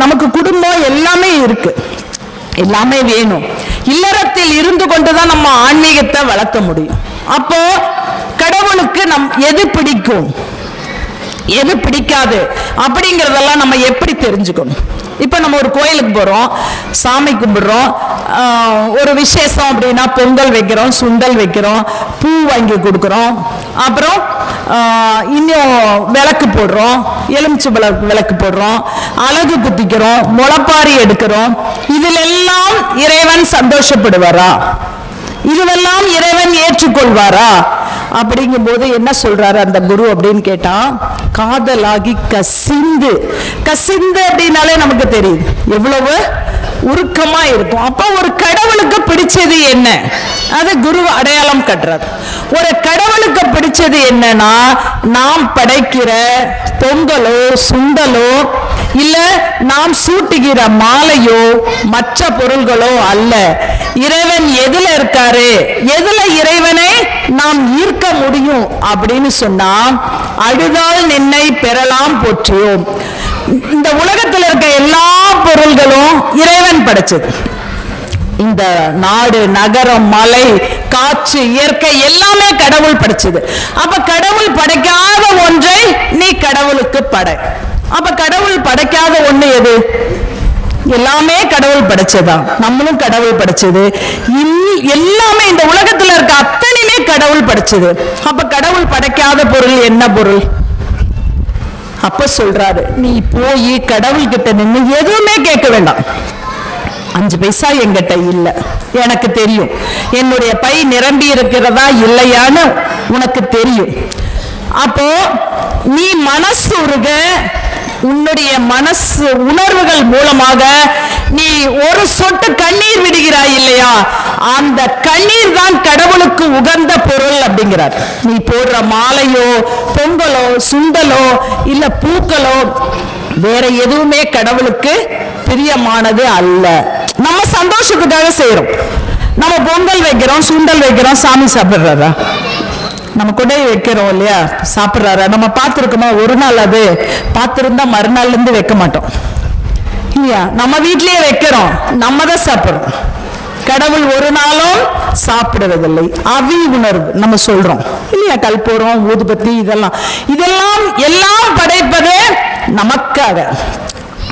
நமக்கு குடும்பம் எல்லாமே இருக்கு, எல்லாமே வேணும். இல்லறத்தில் இருந்து கொண்டுதான் நம்ம ஆன்மீகத்தை வளர்த்த முடியும். அப்போ கடவுளுக்கு எது பிடிக்கும் எது பிடிக்காது அப்படிங்கறதெல்லாம் நம்ம எப்படி தெரிஞ்சுக்கணும்? இப்ப நம்ம ஒரு கோயிலுக்கு போறோம், சாமி கும்பிடுறோம், ஒரு விசேஷம் அப்படின்னா பொங்கல் வைக்கிறோம், சுண்டல் வைக்கிறோம், பூ வாங்கி கொடுக்கிறோம், அப்புறம் இன்னும் விளக்கு போடுறோம், எலுமிச்சை விளக்கு போடுறோம், அழகு குத்திக்கிறோம், முளைப்பாரி எடுக்கிறோம். இதுல எல்லாம் இறைவன் சந்தோஷப்படுவாரா? இதுவெல்லாம் இறைவன் ஏற்றுக்கொள்வாரா? அப்படிங்கும் போது என்ன சொல்றாரு அந்த குரு அப்படின்னு கேட்டா, காதலாகி கசிந்து அப்படின்னாலே நமக்கு தெரியும் எவ்வளவு உருக்கமா இருக்கும். அப்ப ஒரு கடவுளுக்கு பிடிச்சது என்ன? அது குரு அடையாளம் கட்டுறது. ஒரு கடவுளுக்கு பிடிச்சது என்னன்னா, நாம் படைக்கிற பொங்கலோ சுண்டலோ இல்ல நாம் சூட்டுகிற மாலையோ மற்ற பொருள்களோ அல்ல. இறைவன் எதுல இருக்காரு, எதுல இறைவனை நாம் ஈர்க்க முடியும் அப்படின்னு சொன்னா, அழுதால் நின்னை பெறலாம் போற்றியோம். இந்த உலகத்தில் இருக்க எல்லா பொருள்களும் இறைவன் படைச்சது. இந்த நாடு நகரம் மலை காற்று இயற்கை எல்லாமே கடவுள் படைச்சது. அப்ப கடவுள் படைக்காத ஒன்றை நீ கடவுளுக்கு படை. அப்ப கடவுள் படைக்காத ஒண்ணு எது? எல்லாமே கடவுள் படைச்சதான். நம்மளும் கடவுள் படைச்சது, எல்லாமே இந்த உலகத்துல இருக்க அத்தனையுமே கடவுள் படைச்சது. அப்ப கடவுள் படைக்காத பொருள் என்ன பொருள்? அப்ப சொல்றாரு, நீ போய் கடவுள் கிட்ட நின்று எதுவுமே கேட்க வேண்டாம். 5 பைசா என்கிட்ட இல்ல, எனக்கு தெரியும். என்னுடைய பை நிரம்பி இருக்கிறதா இல்லையான்னு உனக்கு தெரியும். அப்போ நீ மனசு உருக, உன்னுடைய மனசு உணர்வுகள் மூலமாக நீ ஒரு சொட்டு கண்ணீர் விடுகிறாய் இல்லையா, அந்த கண்ணீர் தான் கடவுளுக்கு உகந்த பொருள் அப்படிங்கிறார். நீ போடுற மாலையோ பொங்கலோ சுண்டலோ இல்ல பூக்களோ வேற எதுவுமே கடவுளுக்கு பிரியமானது அல்ல. நம்ம சந்தோஷத்துக்காக செய்யறோம். நம்ம பொங்கல் வைக்கிறோம், சுண்டல் வைக்கிறோம், சாமி சாப்பிடுறாரா? நம்ம கொடை வைக்கிறோம் இல்லையா, சாப்பிடுறாரா? நம்ம பார்த்துருக்கோமா? ஒரு நாள் அது பார்த்துருந்தா மறுநாள்ல இருந்து வைக்க மாட்டோம் இல்லையா? நம்ம வீட்லயே வைக்கிறோம், நம்ம தான் சாப்பிடுறோம். கடவுள் ஒரு நாளும் சாப்பிடுவதில்லை. அவி உணர்வு நம்ம சொல்றோம் இல்லையா? கல்பூரம், ஊதுபத்தி, எல்லாம் படைப்பது நமக்காக.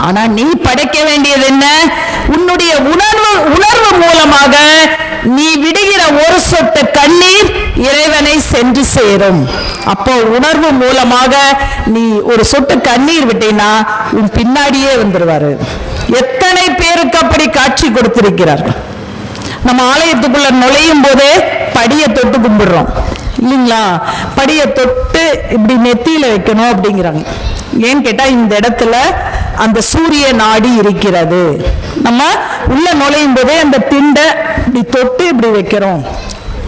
ஆனா நீ படைக்க வேண்டியது என்ன? உன்னுடைய உணர்வு மூலமாக நீ விடுகிற ஒரு சொட்டு கண்ணீர் இறைவனை சென்று சேரும். அப்போ உணர்வு மூலமாக நீ ஒரு சொட்டு கண்ணீர் விட்டீனா உன் பின்னாடியே வந்துருவாரு. எத்தனை பேருக்கு அப்படி காட்சி கொடுத்திருக்கிறார்கள். நம்ம ஆலயத்துக்குள்ள நுழையும் போதே படியை தொட்டு கும்பிடுறோம் இல்லைங்களா? படியை தொட்டு இப்படி நெத்தியில வைக்கணும் அப்படிங்கிறாங்க. ஏன்னு கேட்டா இந்த இடத்துல அந்த சூரிய நாடி இருக்கிறது. நம்ம உள்ள நுழையும் போதே அந்த திண்டை இப்படி தொட்டு இப்படி வைக்கிறோம்.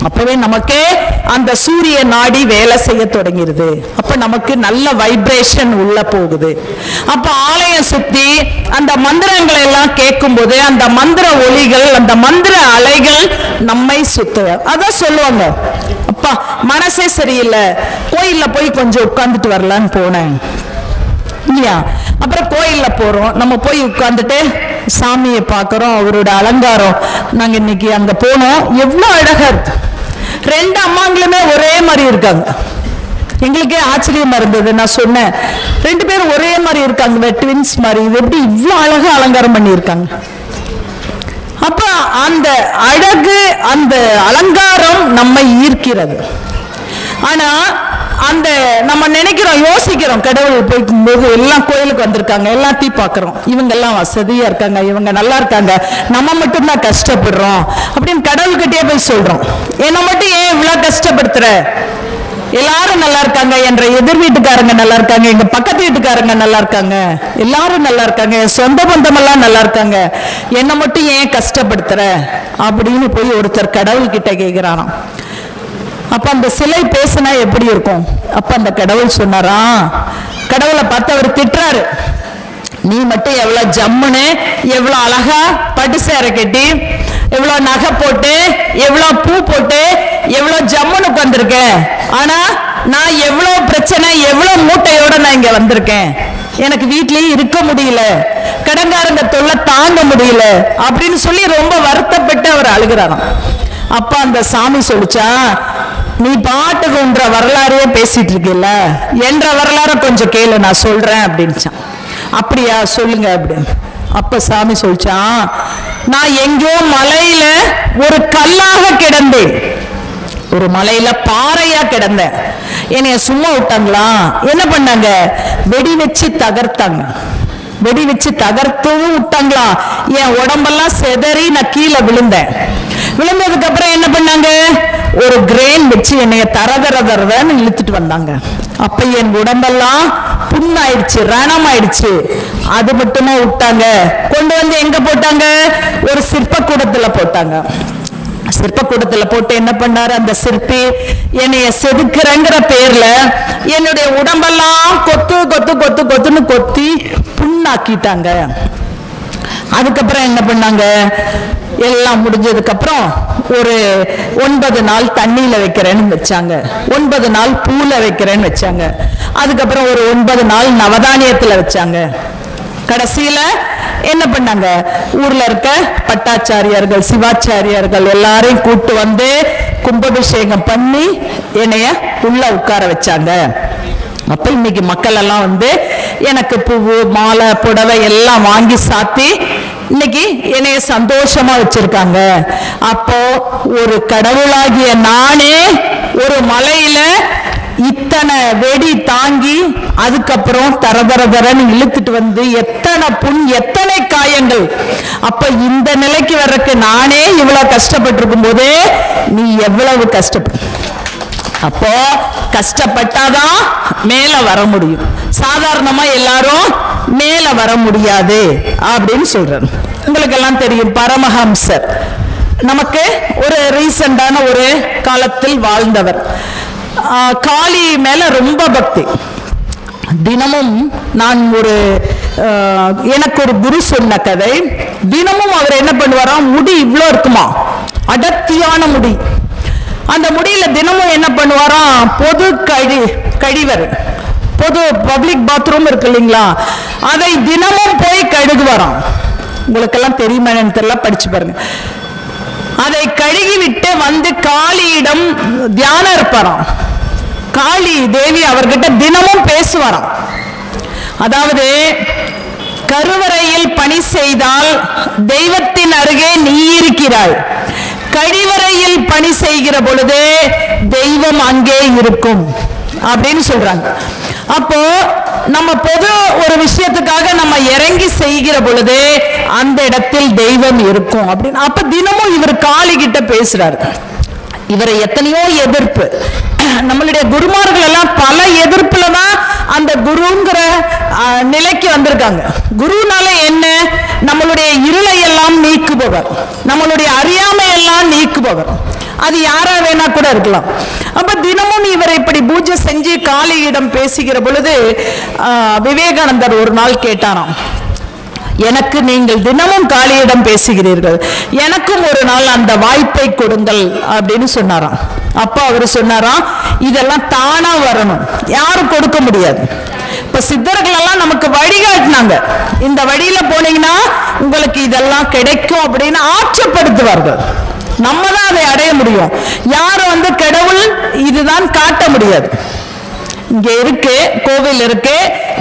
அப்பவே நமக்கு அந்த சூரிய நாடி வேலை செய்ய தொடங்கிடுது. அப்ப நமக்கு நல்ல வைப்ரேஷன் உள்ள போகுது. அப்ப ஆலயம் சுத்தி அந்த மந்திரங்களை எல்லாம் கேட்கும் போது அந்த மந்திர ஒலிகள், அந்த மந்திர அலைகள் நம்மை சுத்த. அதான் சொல்லுவாங்க, அப்பா மனசே சரியில்லை, கோயில்ல போய் கொஞ்சம் உட்கார்ந்துட்டு வரலான்னு போனேன் இல்லையா? அப்புறம் கோயில்ல போறோம், நம்ம போய் உட்கார்ந்துட்டு சாமியை பார்க்கிறோம், அவரோட அலங்காரம். நாங்க இன்னைக்கு அங்க போனோம், எவ்வளவு அழகா இருக்கு. ரெண்டு அம்மாங்களுமே ஒரே மாதிரி இருக்காங்க. எங்களுக்கே ஆச்சரியமா இருந்தது. நான் சொன்னேன், ரெண்டு பேரும் ஒரே மாதிரி இருக்காங்க, ட்வின்ஸ் மாதிரி. இது எப்படி இவ்வளவு அழகா அலங்காரம் பண்ணி இருக்காங்க? அப்ப அந்த அழகு, அந்த அலங்காரம் நம்மை ஈர்க்கிறது. ஆனா அந்த நம்ம நினைக்கிறோம், யோசிக்கிறோம், கடவுள் போய்க்கும்போது எல்லாம் கோயிலுக்கு வந்திருக்காங்க, எல்லாத்தையும் பார்க்கிறோம், இவங்க எல்லாம் வசதியா இருக்காங்க, இவங்க நல்லா இருக்காங்க, நம்ம மட்டும்தான் கஷ்டப்படுறோம் அப்படின்னு கடவுள்கிட்டயே போய் சொல்றோம். என்ன மட்டும் ஏன் இவ்வளவு கஷ்டப்படுத்துற? எல்லாரும் நல்லா இருக்காங்க, என்ற எதிர் வீட்டுக்காரங்க நல்லா இருக்காங்க, எங்க பக்கத்து வீட்டுக்காரங்க நல்லா இருக்காங்க, எல்லாரும் நல்லா இருக்காங்க, என் சொந்த பந்தம் எல்லாம் நல்லா இருக்காங்க, என்ன மட்டும் ஏன் கஷ்டப்படுத்துற அப்படின்னு போய் ஒருத்தர் கடவுள் கிட்ட கேட்கிறாராம். அப்ப அந்த சிலை பேசினா எப்படி இருக்கும்? அப்ப அந்த கடவுள் சொன்னாரா, கடவுளை பார்த்து அவர் திட்டுறாரு, நீ மட்டும் எவ்வளவு ஜம்முன்னு, எவ்வளவு அழகா பட்டு சேரை கட்டி, எவ்வளவு நகை போட்டு, எவ்வளவு பூ போட்டு, எவ்வளவு ஜம்முன்னு உட்கார்ந்திருக்க. ஆனா நான் எவ்வளவு பிரச்சனை, எவ்வளவு மூட்டையோட நான் இங்க வந்திருக்கேன், எனக்கு வீட்லயே இருக்க முடியல, கடங்காரங்க தொல்லை தாங்க முடியல அப்படின்னு சொல்லி ரொம்ப வருத்தப்பட்டு அவர் அழுகிறாராம். அப்ப அந்த சாமி சொல்லிச்சா, நீ பாட்டுக்கு உன்ற வரலாறையே பேசிட்டு இருக்கல, என்ற வரலாற கொஞ்சம் கேளு, நான் சொல்றேன் அப்படின்னுச்சான். அப்படியா, சொல்லுங்க அப்படின்னு. அப்ப சாமி சொல்லிச்சான், நான் எங்கேயோ மலையில ஒரு கல்லாக கிடந்தேன், ஒரு மலையில பாறையா கிடந்தேன். என்னைய சும்மா விட்டாங்களா? என்ன பண்ணாங்க? வெடி வச்சு தகர்த்தாங்க. வெடி வச்சு தகர்த்தும் விட்டாங்களா? என் உடம்பெல்லாம் செதறி நான் கீழே விழுந்தேன். விழுந்ததுக்கு அப்புறம் என்ன பண்ணாங்க? ஒரு கிரேன் வச்சு என்னைய தரதரதரன்னு இழுத்துட்டு வந்தாங்க. அப்ப என் உடம்பெல்லாம் புண்ணாயிடுச்சு, ரணமாயிடுச்சு. அது மட்டுமா விட்டாங்க? கொண்டு வந்து எங்க போட்டாங்க? ஒரு சிற்பக்கூடத்துல போட்டாங்க. சிற்பக்கூடத்துல போட்டு என்ன பண்ணாரு அந்த சிற்பி? என்னைய செதுக்குறங்கிற பேர்ல என்னுடைய உடம்பெல்லாம் கொத்து கொத்து கொத்து கொத்துன்னு கொத்தி புண்ணாக்கிட்டாங்க. அதுக்கப்புறம் என்ன பண்ணாங்க? எல்லாம் முடிஞ்சதுக்கு அப்புறம் ஒரு 9 நாள் தண்ணியில வைக்கிறேன்னு வச்சாங்க, 9 நாள் பூல வைக்கிறேன்னு வச்சாங்க, அதுக்கப்புறம் ஒரு 9 நாள் நவதானியத்துல வச்சாங்க. கடைசியில என்ன பண்ணாங்க? ஊர்ல இருக்க பட்டாச்சாரியார்கள், சிவாச்சாரியார்கள் எல்லாரையும் கூட்டு வந்து கும்பாபிஷேகம் பண்ணி என்னைய உள்ள உட்கார வச்சாங்க. அப்ப இன்னைக்கு மக்கள் எல்லாம் வந்து எனக்கு பூவு, மாலை, புடவை எல்லாம் வாங்கி சாத்தி இன்னைக்கு என்னைய சந்தோஷமா வச்சிருக்காங்க. அப்போ ஒரு கடவுளாகிய நானே ஒரு மலையில இத்தனை வெடி தாங்கி அதுக்கப்புறம் தரதரதரன்னு இழுத்துட்டு வந்து எத்தனை புண், எத்தனை காயங்கள். அப்ப இந்த நிலைக்கு வர்றதுக்கு நானே இவ்வளவு கஷ்டப்பட்டிருக்கும் போது நீ எவ்வளவு கஷ்டப்பட? அப்போ கஷ்டப்பட்டாதான் மேல வர முடியும், சாதாரணமா எல்லாரும் மேல வர முடியாது அப்படின்னு சொல்றாரு. உங்களுக்கு எல்லாம் தெரியும், பரமஹம்சர் நமக்கு ஒரு ரீசெண்டான ஒரு காலத்தில் வாழ்ந்தவர். காளி மேல ரொம்ப பக்தி. தினமும் நான் எனக்கு ஒரு குரு சொன்ன கதை. தினமும் அவர் என்ன பண்ணுவாராம், முடி இவ்வளோ இருக்குமா, அடர்த்தியான முடி. அந்த முடியில தினமும் என்ன பண்ணுவாராம், பொது கழிவர், பொது பப்ளிக் பாத்ரூம் இருக்கு இல்லைங்களா, அதை தினமும் போய் கழுகுவாராம். உங்களுக்கெல்லாம் தெரியுமா தெரியல, படிச்சு பாருங்க. அதை கழுகி விட்டு வந்து காளியிடம் தியானம் இருப்பாராம். காளி தேவி அவர்கிட்ட தினமும் பேசுவாராம். அதாவது கருவறையில் பணி செய்தால் தெய்வத்தின் அருகே நீ இருக்கிறாய், கழிவறையில் பணி செய்கிற பொழுது தெய்வம் அங்கே இருக்கும் அப்படின்னு சொல்றாங்க. அப்போ நம்ம பொது ஒரு விஷயத்துக்காக நம்ம இறங்கி செய்கிற பொழுது அந்த இடத்தில் தெய்வம் இருக்கும் அப்படின்னு. அப்ப தினமும் இவர் காளி கிட்ட பேசுறாரு. இவரை எத்தனையோ எதிர்ப்பு, நம்மளுடைய குருமார்கள் எல்லாம் பல எதிர்ப்புல தான் அந்த குருங்கிற நிலைக்கு வந்திருக்காங்க. குருனால என்ன, நம்மளுடைய இருளை எல்லாம் நீக்குபவர், நம்மளுடைய அறியாமை எல்லாம் நீக்குபவர். அது யாரா வேணா கூட இருக்கலாம். அப்ப தினமும் இவரை இப்படி பூஜை செஞ்சு காளியிடம் பேசுகிற பொழுது விவேகானந்தர் ஒரு நாள் கேட்டாராம், எனக்கு நீங்கள் தினமும் காளியிடம் பேசுகிறீர்கள், எனக்கும் ஒரு நாள் அந்த வாய்ப்பை கொடுங்கள் அப்படின்னு சொன்னாராம். அப்ப அவர் சொன்னாராம், இதெல்லாம் தானா வரணும், யாரும் கொடுக்க முடியாது. இப்ப சித்தர்கள் எல்லாம் நமக்கு வழிகாட்டினாங்க, இந்த வழியில போனீங்கன்னா உங்களுக்கு இதெல்லாம் கிடைக்கும் அப்படின்னு ஆட்சப்படுத்துவார்கள். நம்ம தான் அதை அடைய முடியும். யாரும் கடவுள் இதுதான் காட்ட முடியாது. இங்க இருக்கு, கோவில் இருக்கு,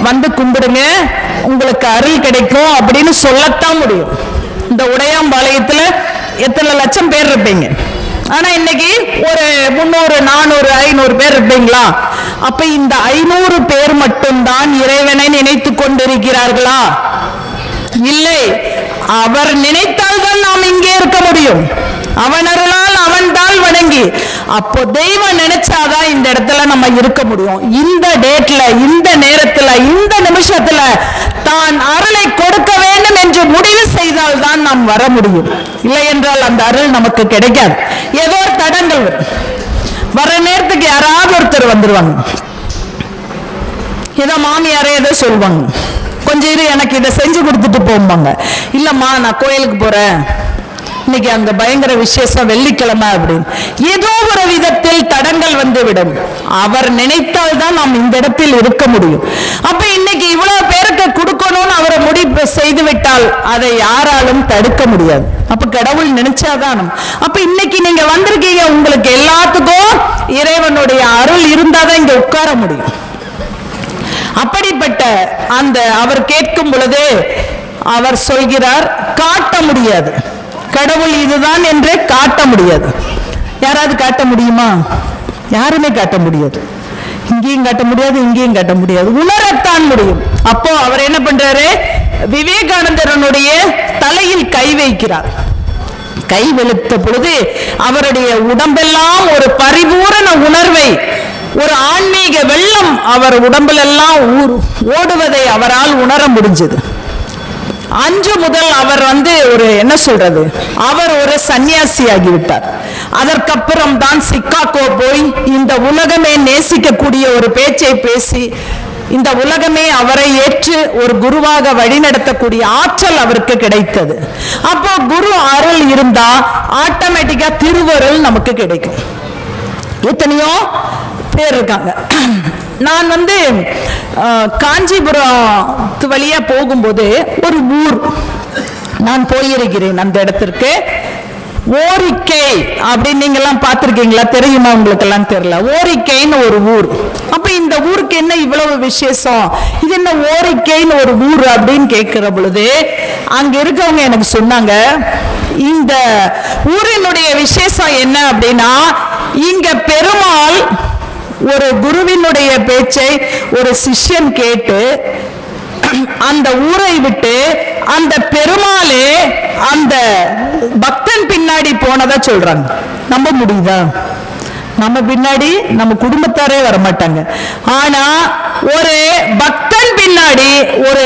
வந்து கும்பிடுங்க உங்களுக்கு அருள் கிடைக்கும் அப்படின்னு சொல்லத்தான் முடியும். இந்த உடையாம்பாளையத்துல எத்தனை லட்சம் பேர் இருப்பீங்க, ஆனா இன்னைக்கு ஒரு 300 400 500 பேர் இருப்பீங்களா? அப்ப இந்த 500 பேர் மட்டும்தான் இறைவனை நினைத்து கொண்டிருக்கிறார்களா? இல்லை, அவர் நினைத்தால் தான் நாம் இங்கே இருக்க முடியும். அவன் அருளால் அவன் தாள் வணங்கி, அப்போ தெய்வம் நினைச்சாதான் இந்த இடத்துல நம்ம இருக்க முடியும். இந்த டேட்ல, இந்த நேரத்துல, இந்த நிமிஷத்துல தான் அருளை கொடுக்க வேண்டும் என்று முடிவு செய்தால் தான் நாம் வர முடியும். இல்லை என்றால் அந்த அருள் நமக்கு கிடைக்காது. ஏதோ தடங்கள் வர நேரத்துக்கு யாராவது ஒருத்தர் வந்துருவாங்க, ஏதோ மாமியாரே ஏதோ சொல்லுவாங்க, கொஞ்சம் இரு எனக்கு இதை செஞ்சு கொடுத்துட்டு போவாங்க. இல்லம்மா நான் கோயிலுக்கு போறேன், இன்னைக்கு அங்க பயங்கர விசேஷம், வெள்ளிக்கிழமை அப்படின்னு ஏதோ ஒரு விதத்தில் தடங்கள் வந்துவிடும். அவர் நினைத்தால் தான் நாம் இந்த இடத்தில் இருக்க முடியும். அப்ப இன்னைக்கு இவ்வளவு பேருக்கு கொடுக்கணும்னு அவரை முடிவு செய்து விட்டால் அதை யாராலும் தடுக்க முடியாது. அப்ப கடவுள் நினைச்சாதான். அப்ப இன்னைக்கு நீங்க வந்திருக்கீங்க, உங்களுக்கு எல்லாத்துக்கும் இறைவனுடைய அருள் இருந்தாதான் இங்க உட்கார முடியும். அப்படிப்பட்ட அந்த அவர் கேட்கும் பொழுது அவர் சொல்கிறார், காட்ட முடியாது, கடவுள் இதுதான் என்று காட்ட முடியாது. யாராவது காட்ட முடியுமா? யாருமே காட்ட முடியாது. இங்கேயும் காட்ட முடியாது, இங்கேயும் காட்ட முடியாது, உணரத்தான் முடியும். அப்போ அவர் என்ன பண்றாரு, விவேகானந்தரனுடைய தலையில் கை வைக்கிறார். கை வெளுத்த பொழுது அவருடைய உடம்பெல்லாம் ஒரு பரிபூரண உணர்வை, ஒரு ஆன்மீக வெள்ளம் அவர் உடம்பெல்லாம் ஓடுவதை அவரால் உணர முடிஞ்சது. அன்று முதல் அவர் ஒரு என்ன சொல்றது, அவர் ஒரு சன்னியாசி ஆகிவிட்டார். அதற்கப்புறம் தான் சிக்காகோ போய் இந்த உலகமே நேசிக்கக்கூடிய ஒரு பேச்சை பேசி இந்த உலகமே அவரை ஏற்று ஒரு குருவாக வழிநடத்தக்கூடிய ஆற்றல் அவருக்கு கிடைத்தது. அப்போ குரு அருள் இருந்தா ஆட்டோமேட்டிக்கா திருவருள் நமக்கு கிடைக்கும். எத்தனையோ பேர் இருக்காங்க. நான் காஞ்சிபுரம் வழியா போகும்போது ஒரு ஊர் நான் போயிருக்கிறேன். அந்த இடத்திற்கு ஓரிக்கை அப்படின்னு நீங்க எல்லாம் பார்த்திருக்கீங்களா, தெரியுமா? உங்களுக்கு எல்லாம் தெரியல. ஓரிக்கைன்னு ஒரு ஊர். அப்ப இந்த ஊருக்கு என்ன இவ்வளவு விசேஷம், இது என்ன ஓரிக்கைன்னு ஒரு ஊர் அப்படின்னு கேட்கிற பொழுது அங்க இருக்கவங்க எனக்கு சொன்னாங்க, இந்த ஊரினுடைய விசேஷம் என்ன அப்படின்னா, இங்க பெருமாள் ஒரு குருவினுடைய பேச்சை ஒரு சிஷ்யன் கேட்டு அந்த ஊரை விட்டு அந்த பெருமாளே அந்த பக்தன் பின்னாடி போனதா சொல்றாங்க. நம்ப முடியுதா? நம்ம பின்னாடி நம்ம குடும்பத்தாரே வரமாட்டாங்க, ஆனா ஒரு பக்தன் பின்னாடி ஒரு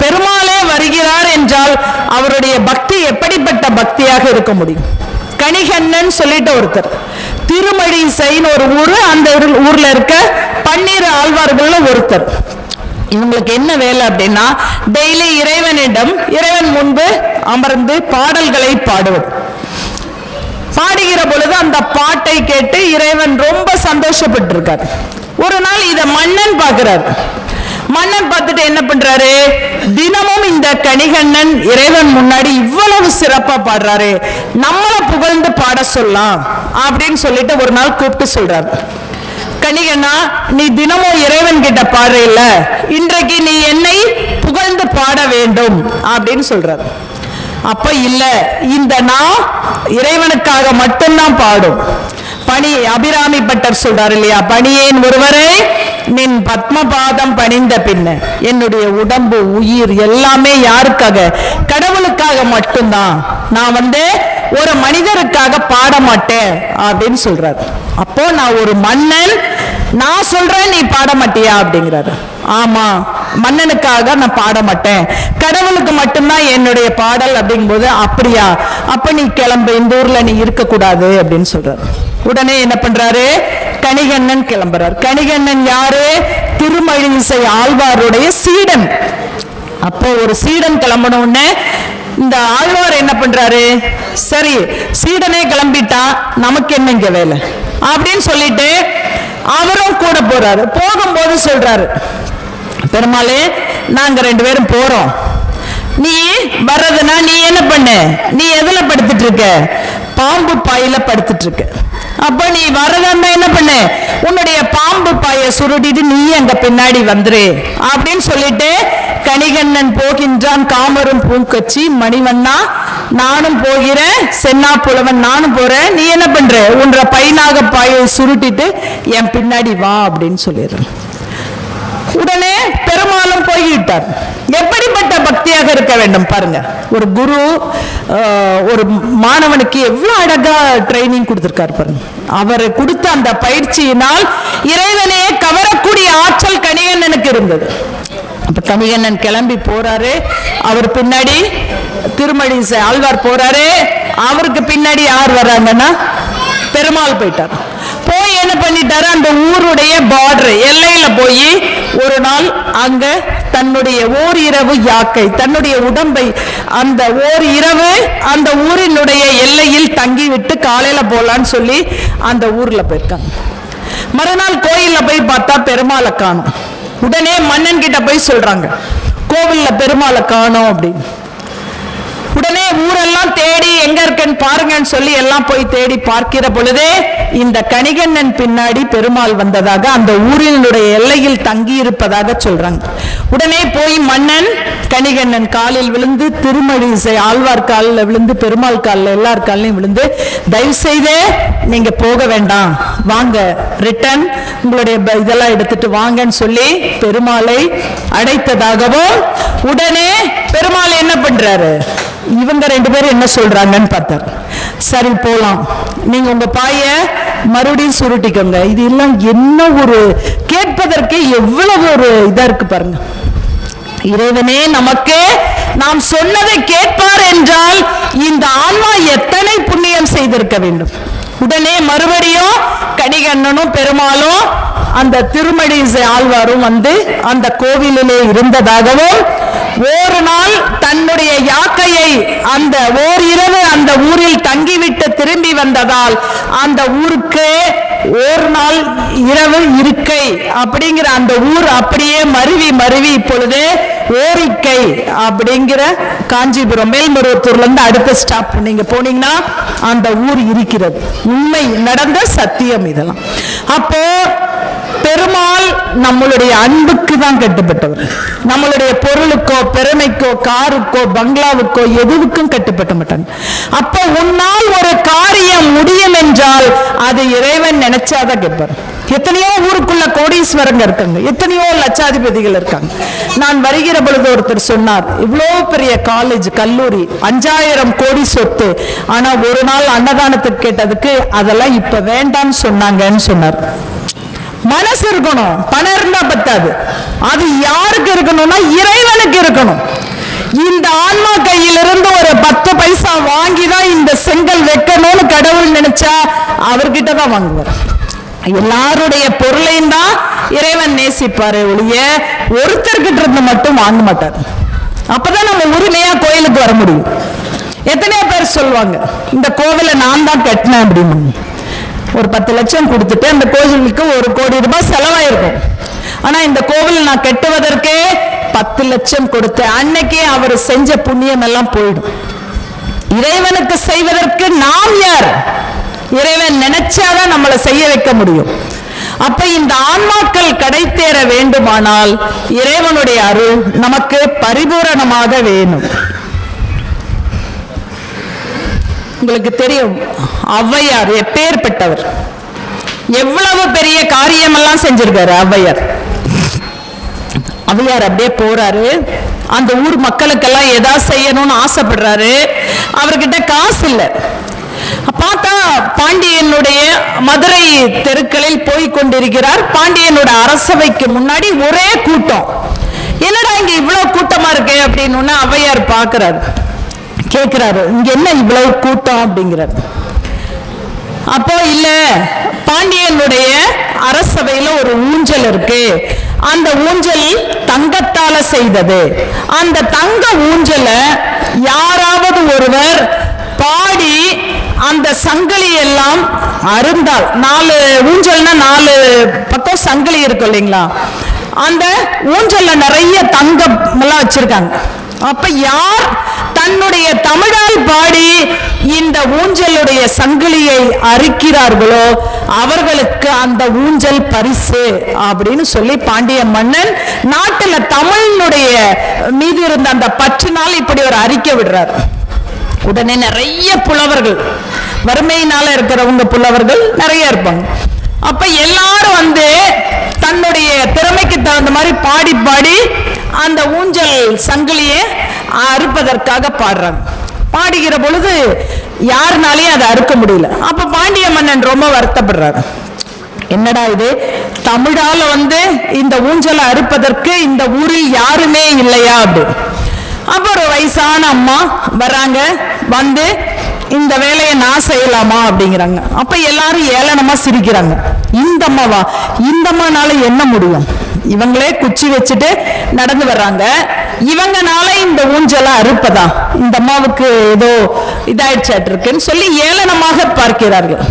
பெருமாளே வருகிறார் என்றால் அவருடைய பக்தி எப்படிப்பட்ட பக்தியாக இருக்க முடியும்? கணிகண்ணன் சொல்லிட்டு ஒருத்தர், திருமழிசைன்னு ஒரு ஊரு, அந்த ஊர்ல இருக்க 12 ஆழ்வார்கள் ஒருத்தர். இவங்களுக்கு என்ன வேலை அப்படின்னா, டெய்லி இறைவன் முன்பு அமர்ந்து பாடல்களை பாடுவது. பாடுகிற பொழுது அந்த பாட்டை கேட்டு இறைவன் ரொம்ப சந்தோஷப்பட்டு இருக்கார். ஒரு நாள் இத மன்னன் பார்க்கிறார். மன்னன் பார்த்துட்டு என்ன பண்றாரு, தினமும் இந்த கணிகண்ணன் இறைவன் முன்னாடி இவ்வளவு சிறப்பா பாடுறாரு, நம்மள புகழ்ந்து பாட சொல்லலாம் அப்படின்னு சொல்லிட்டு ஒரு நாள் கூப்பிட்டு சொல்றாரு, கணிகண்ணா நீ தினமும் இறைவன் கிட்ட பாடுற இல்ல, இன்றைக்கு நீ என்னை புகழ்ந்து பாட வேண்டும் அப்படின்னு சொல்றாரு. அப்ப இல்ல, இந்த நான் இறைவனுக்காக மட்டும்தான் பாடும். பணி அபிராமி பட்டர் சொல்றாரு இல்லையா, பணியேன் ஒருவரை நின் பத்மபாதம் பணிந்த பின்ன என்னுடைய உடம்பு உயிர் எல்லாமே யாருக்காக? கடவுளுக்காக மட்டும்தான். நான் ஒரு மனிதருக்காக பாட மாட்டேன் அப்படின்னு சொல்றாரு. அப்போ நான் ஒரு மன்னன், நான் சொல்றேன் நீ பாட மாட்டியா அப்படிங்கிறாரு. ஆமா, மன்னனுக்காக நான் பாட மாட்டேன், கடவுளுக்கு மட்டும்தான் என்னுடைய பாடல் அப்படிங்கும்போது, அப்படியா, அப்ப நீ கிளம்பு, இந்த ஊர்ல நீ இருக்க கூடாது அப்படின்னு சொல்றாரு. உடனே என்ன பண்றாரு, கணிகண்ணன் கிளம்புறார். கணிகண்ணன் யாரு? திருமழிசை ஆழ்வாருடைய சீடன். அப்போ ஒரு சீடன் கிளம்பணும்னு இந்த ஆழ்வார் என்ன பண்றாரு, சரி சீடனே கிளம்பிட்டா நமக்கு என்ன இங்க வேலை அப்படின்னு சொல்லிட்டு அவரும் கூட போறாரு. போகும்போது சொல்றாரு, பெருமாளே நாங்க 2 பேரும் போறோம், நீ வர்றதுன்னா நீ என்ன பண்ணு, நீ எதுல படுத்துட்டு இருக்க? பாம்பு பாயில படுத்துட்டு இருக்க. அப்ப நீ வரதா என்ன பண்ணு, உன்னுடைய பாம்பு பாய சுருட்டிட்டு நீ அங்க பின்னாடி வந்துரு அப்படின்னு சொல்லிட்டு கணிகண்ணன் போகின்றான். காமரும் பூங்கச்சி மணிவண்ணா நானும் போகிறேன், சென்னா புலவன் நானும் போறேன், நீ என்ன பண்ற, உன்ற பைனாக பாயை சுருட்டிட்டு என் பின்னாடி வா அப்படின்னு சொல்லிடுறேன். உடனே பெருமாளும் போய்விட்டார். எப்படிப்பட்ட பக்தியாக இருக்க வேண்டும் பாருங்க. ஒரு குரு ஒரு மாணவனுக்கு எவ்வளவு அழகா ட்ரைனிங் கொடுத்திருக்காரு பாருங்க. அவர் கொடுத்த அந்த பயிற்சியினால் இறைவனே கவரக்கூடிய ஆற்றல் கணிகண்ணனுக்கு இருந்தது. அப்ப கணிகண்ணன் கிளம்பி போறாரு, அவர் பின்னாடி திருமழிசை ஆழ்வார் போறாரு, அவருக்கு பின்னாடி யார் வர்றாங்கன்னா பெருமாள் போயிட்டார். போய் என்ன பண்ணிட்டாரு, அந்த ஊருடைய பார்டர் எல்லையில போய் ஒரு நாள் அங்க தன்னுடைய ஓரிரவு யாக்கை, தன்னுடைய உடம்பை அந்த ஓரிரவு அந்த ஊரினுடைய எல்லையில் தங்கிவிட்டு காலையில போலான்னு சொல்லி அந்த ஊர்ல போயிருக்காங்க. மறுநாள் கோயில்ல போய் பார்த்தா பெருமாளை காணோம். உடனே மன்னன் கிட்ட போய் சொல்றாங்க, கோவில்ல பெருமாளை காணோம் அப்படின்னு. உடனே ஊரெல்லாம் தேடி எங்க இருக்கன்னு பாருங்கன்னு சொல்லி எல்லாம் போய் தேடி பார்க்கிற பொழுதே இந்த கணிகண்ணன் பின்னாடி பெருமாள் வந்ததாக, அந்த ஊரினுடைய எல்லையில் தங்கி இருப்பதாக சொல்றாங்க. உடனே போய் மன்னன் கணிகண்ணன் காலில் விழுந்து, திருமழிசை ஆழ்வார் காலில் விழுந்து, பெருமாள் காலில் எல்லார் காலையும் விழுந்து, தயவு செய்து நீங்க போக வேண்டாம், வாங்க ரிட்டர்ன் உங்களுடைய இதெல்லாம் எடுத்துட்டு வாங்கன்னு சொல்லி பெருமாளை அடைத்ததாகவும், உடனே பெருமாள் என்ன பண்றாரு, இவங்க 2 பேரும் என்ன சொல்றாங்கன்னு பார்த்தார். சரி போலாம், நீங்க உங்க பாய மறுபடியும் சுருட்டிக்கோங்க. இது எல்லாம் என்ன ஒரு கேட்பதற்கு எவ்வளவு ஒரு இதா இருக்கு பாருங்க. இறைவனே நமக்கு நாம் சொன்னதை கேட்பார் என்றால் இந்த ஆன்மா எத்தனை புண்ணியம் செய்திருக்க வேண்டும். உடனே மறுபடியும் கணிகண்ணனும் பெருமாளும் அந்த திருமழிசை ஆழ்வாரும் அந்த கோவிலிலே இருந்ததாகவும், ஒரு நாள் தன்னுடைய யாக்கையை அந்த ஓரிரவு அந்த ஊரில் தங்கிவிட்டு திரும்பி வந்ததால் அந்த ஊருக்கு ஒரு நாள் இரவு இருக்கை அப்படிங்கிற அந்த ஊர் அப்படியே மருவி மருவி இப்பொழுது ஓரிக்கை அப்படிங்கிற காஞ்சிபுரம் மேல்மருவத்தூர்ல இருந்து அடுத்த ஸ்டாப் நீங்க போனீங்கன்னா அந்த ஊர் இருக்கிறது. உண்மை நடந்த சத்தியம் இதெல்லாம். அப்போ பெருமாள் நம்மளுடைய அன்புக்கு தான் கட்டுப்பட்டவர். நம்மளுடைய பொருளுக்கோ பெருமைக்கோ காருக்கோ பங்களாவுக்கோ எதுவுக்கும் கட்டுப்பட்ட மாட்டாங்க. அப்ப உன்னால் ஒரு காரியம் முடியும் என்றால் அது இறைவன் நினைச்சாதான் கேட்பார். எத்தனையோ ஊருக்குள்ள கோடீஸ்வரங்க இருக்காங்க, எத்தனையோ லட்சாதிபதிகள் இருக்காங்க. நான் வருகிற பொழுது ஒருத்தர் சொன்னார், இவ்வளோ பெரிய காலேஜ் கல்லூரி 5000 கோடி சொத்து, ஆனா ஒரு நாள் அன்னதானத்துக்கு கேட்டதுக்கு அதெல்லாம் இப்ப வேண்டாம்னு சொன்னாங்கன்னு சொன்னார். மனசு இருக்கணும். பணம் இருந்தா பத்தாது. அது யாருக்கு இருக்கணும்னா இறைவனுக்கு இருக்கணும். இந்த ஆன்மா கையிலிருந்து ஒரு 10 பைசா வாங்கிதான் இந்த செங்கல் வைக்கணும்னு கடவுள் நினைச்சா அவர்கிட்ட தான் வாங்குவார். எல்லாருடைய பொருளையும் தான் இறைவன் நேசிப்பாரு ஒழிய ஒருத்தர்கிட்ட இருந்து மட்டும் வாங்க மாட்டார். அப்பதான் நம்ம உரிமையா கோயிலுக்கு வர முடியும். எத்தனையோ பேர் சொல்லுவாங்க, இந்த கோவிலை நான் தான் கட்டினேன் அப்படின்னு. ஒரு 10 லட்சம் கொடுத்துட்டு அந்த கோவிலுக்கு 1 கோடி ரூபாய் செலவாயிருக்கும். ஆனா இந்த கோவில் நான் கட்டுவதற்கே 10 லட்சம் கொடுத்து அன்னைக்கே அவர் செஞ்ச புண்ணியம் எல்லாம் போயிடும். இறைவனுக்கு செய்வதற்கு நாம் யார்? இறைவன் நினைச்சாதான் நம்மளை செய்ய வைக்க முடியும். அப்ப இந்த ஆன்மாக்கள் கடை தேர வேண்டுமானால் இறைவனுடைய அருள் நமக்கு பரிபூரணமாக வேணும். உங்களுக்கு தெரியும் ஔவையார் எப்பேற்பட்டவர், எவ்வளவு பெரிய காரியம் எல்லாம் செஞ்சிருக்காரு ஔவையார். ஔவையார் அப்படியே போறாரு, அந்த ஊர் மக்களுக்கெல்லாம் ஏதாவது செய்யணும்னு ஆசைப்படுறாரு. அவர்கிட்ட காசு இல்லை. பார்த்தா பாண்டியனுடைய மதுரை தெருக்களில் போய் கொண்டிருக்கிறார். பாண்டியனோட அரசவைக்கு முன்னாடி ஒரே கூட்டம். என்னடா இங்க இவ்வளவு கூட்டமா இருக்கே அப்படின்னு ஔவையார் பாக்குறாரு, கேட்கிறாரு, இங்க என்ன இவ்வளவு கூட்டம் அப்படிங்கிறார். அப்போ இல்ல, பாண்டியனுடைய அரசவையில ஒரு ஊஞ்சல் இருக்கு, அந்த ஊஞ்சல் தங்கத்தால செய்தது. அந்த தங்க ஊஞ்சல யாராவது ஒருவர் பாடி அந்த சங்கிலி எல்லாம் அருந்தால், 4 ஊஞ்சல்னா 4 பக்கம் சங்கிலி இருக்கும் இல்லைங்களா, அந்த ஊஞ்சல்ல நிறைய தங்கம் எல்லாம் வச்சிருக்காங்க. அப்ப யார் தன்னுடைய தமிழால் பாடி இந்த ஊஞ்சலுடைய சங்கிலியை அறுக்கிறார்களோ அவர்களுக்கு அந்த ஊஞ்சல் பரிசு அப்படின்னு சொல்லி பாண்டிய மன்னன் நாட்டில் தமிழனுடைய மீது இருந்த அந்த பற்றினால் இப்படி ஒரு அறிக்கை விடுறார். உடனே நிறைய புலவர்கள், வறுமையினால இருக்கிறவங்க புலவர்கள் நிறைய இருப்பாங்க. அப்ப எல்லாரும் தன்னுடைய திறமைக்கு தகுந்த மாதிரி பாடி பாடி அந்த ஊஞ்சல் சங்கிலியை அறுப்பதற்காக பாடுறாங்க. பாடுகிற பொழுது யாருனாலையும் அதை அறுக்க முடியல. அப்ப பாண்டிய மன்னன் ரொம்ப வருத்தப்படுறாரு, என்னடா இது, தமிழால இந்த ஊஞ்சலை அறுப்பதற்கு இந்த ஊரில் யாருமே இல்லையா அப்படின்னு. அப்ப ஒரு வயசான அம்மா வர்றாங்க, இந்த வேலையை நான் செய்யலாமா அப்படிங்கிறாங்க. அப்ப எல்லாரும் ஏளனமா சிரிக்கிறாங்க. இந்த அம்மாவா, இந்த அம்மானால என்ன முடியும், இவங்களே குச்சி வச்சுட்டு நடந்து வர்றாங்க, இவங்கனால இந்த ஊஞ்சலை அறுப்பதா, இந்த அம்மாவுக்கு ஏதோ இதாயிடுச்சாட்டு இருக்குன்னு சொல்லி ஏளனமாக பார்க்கிறார்கள்.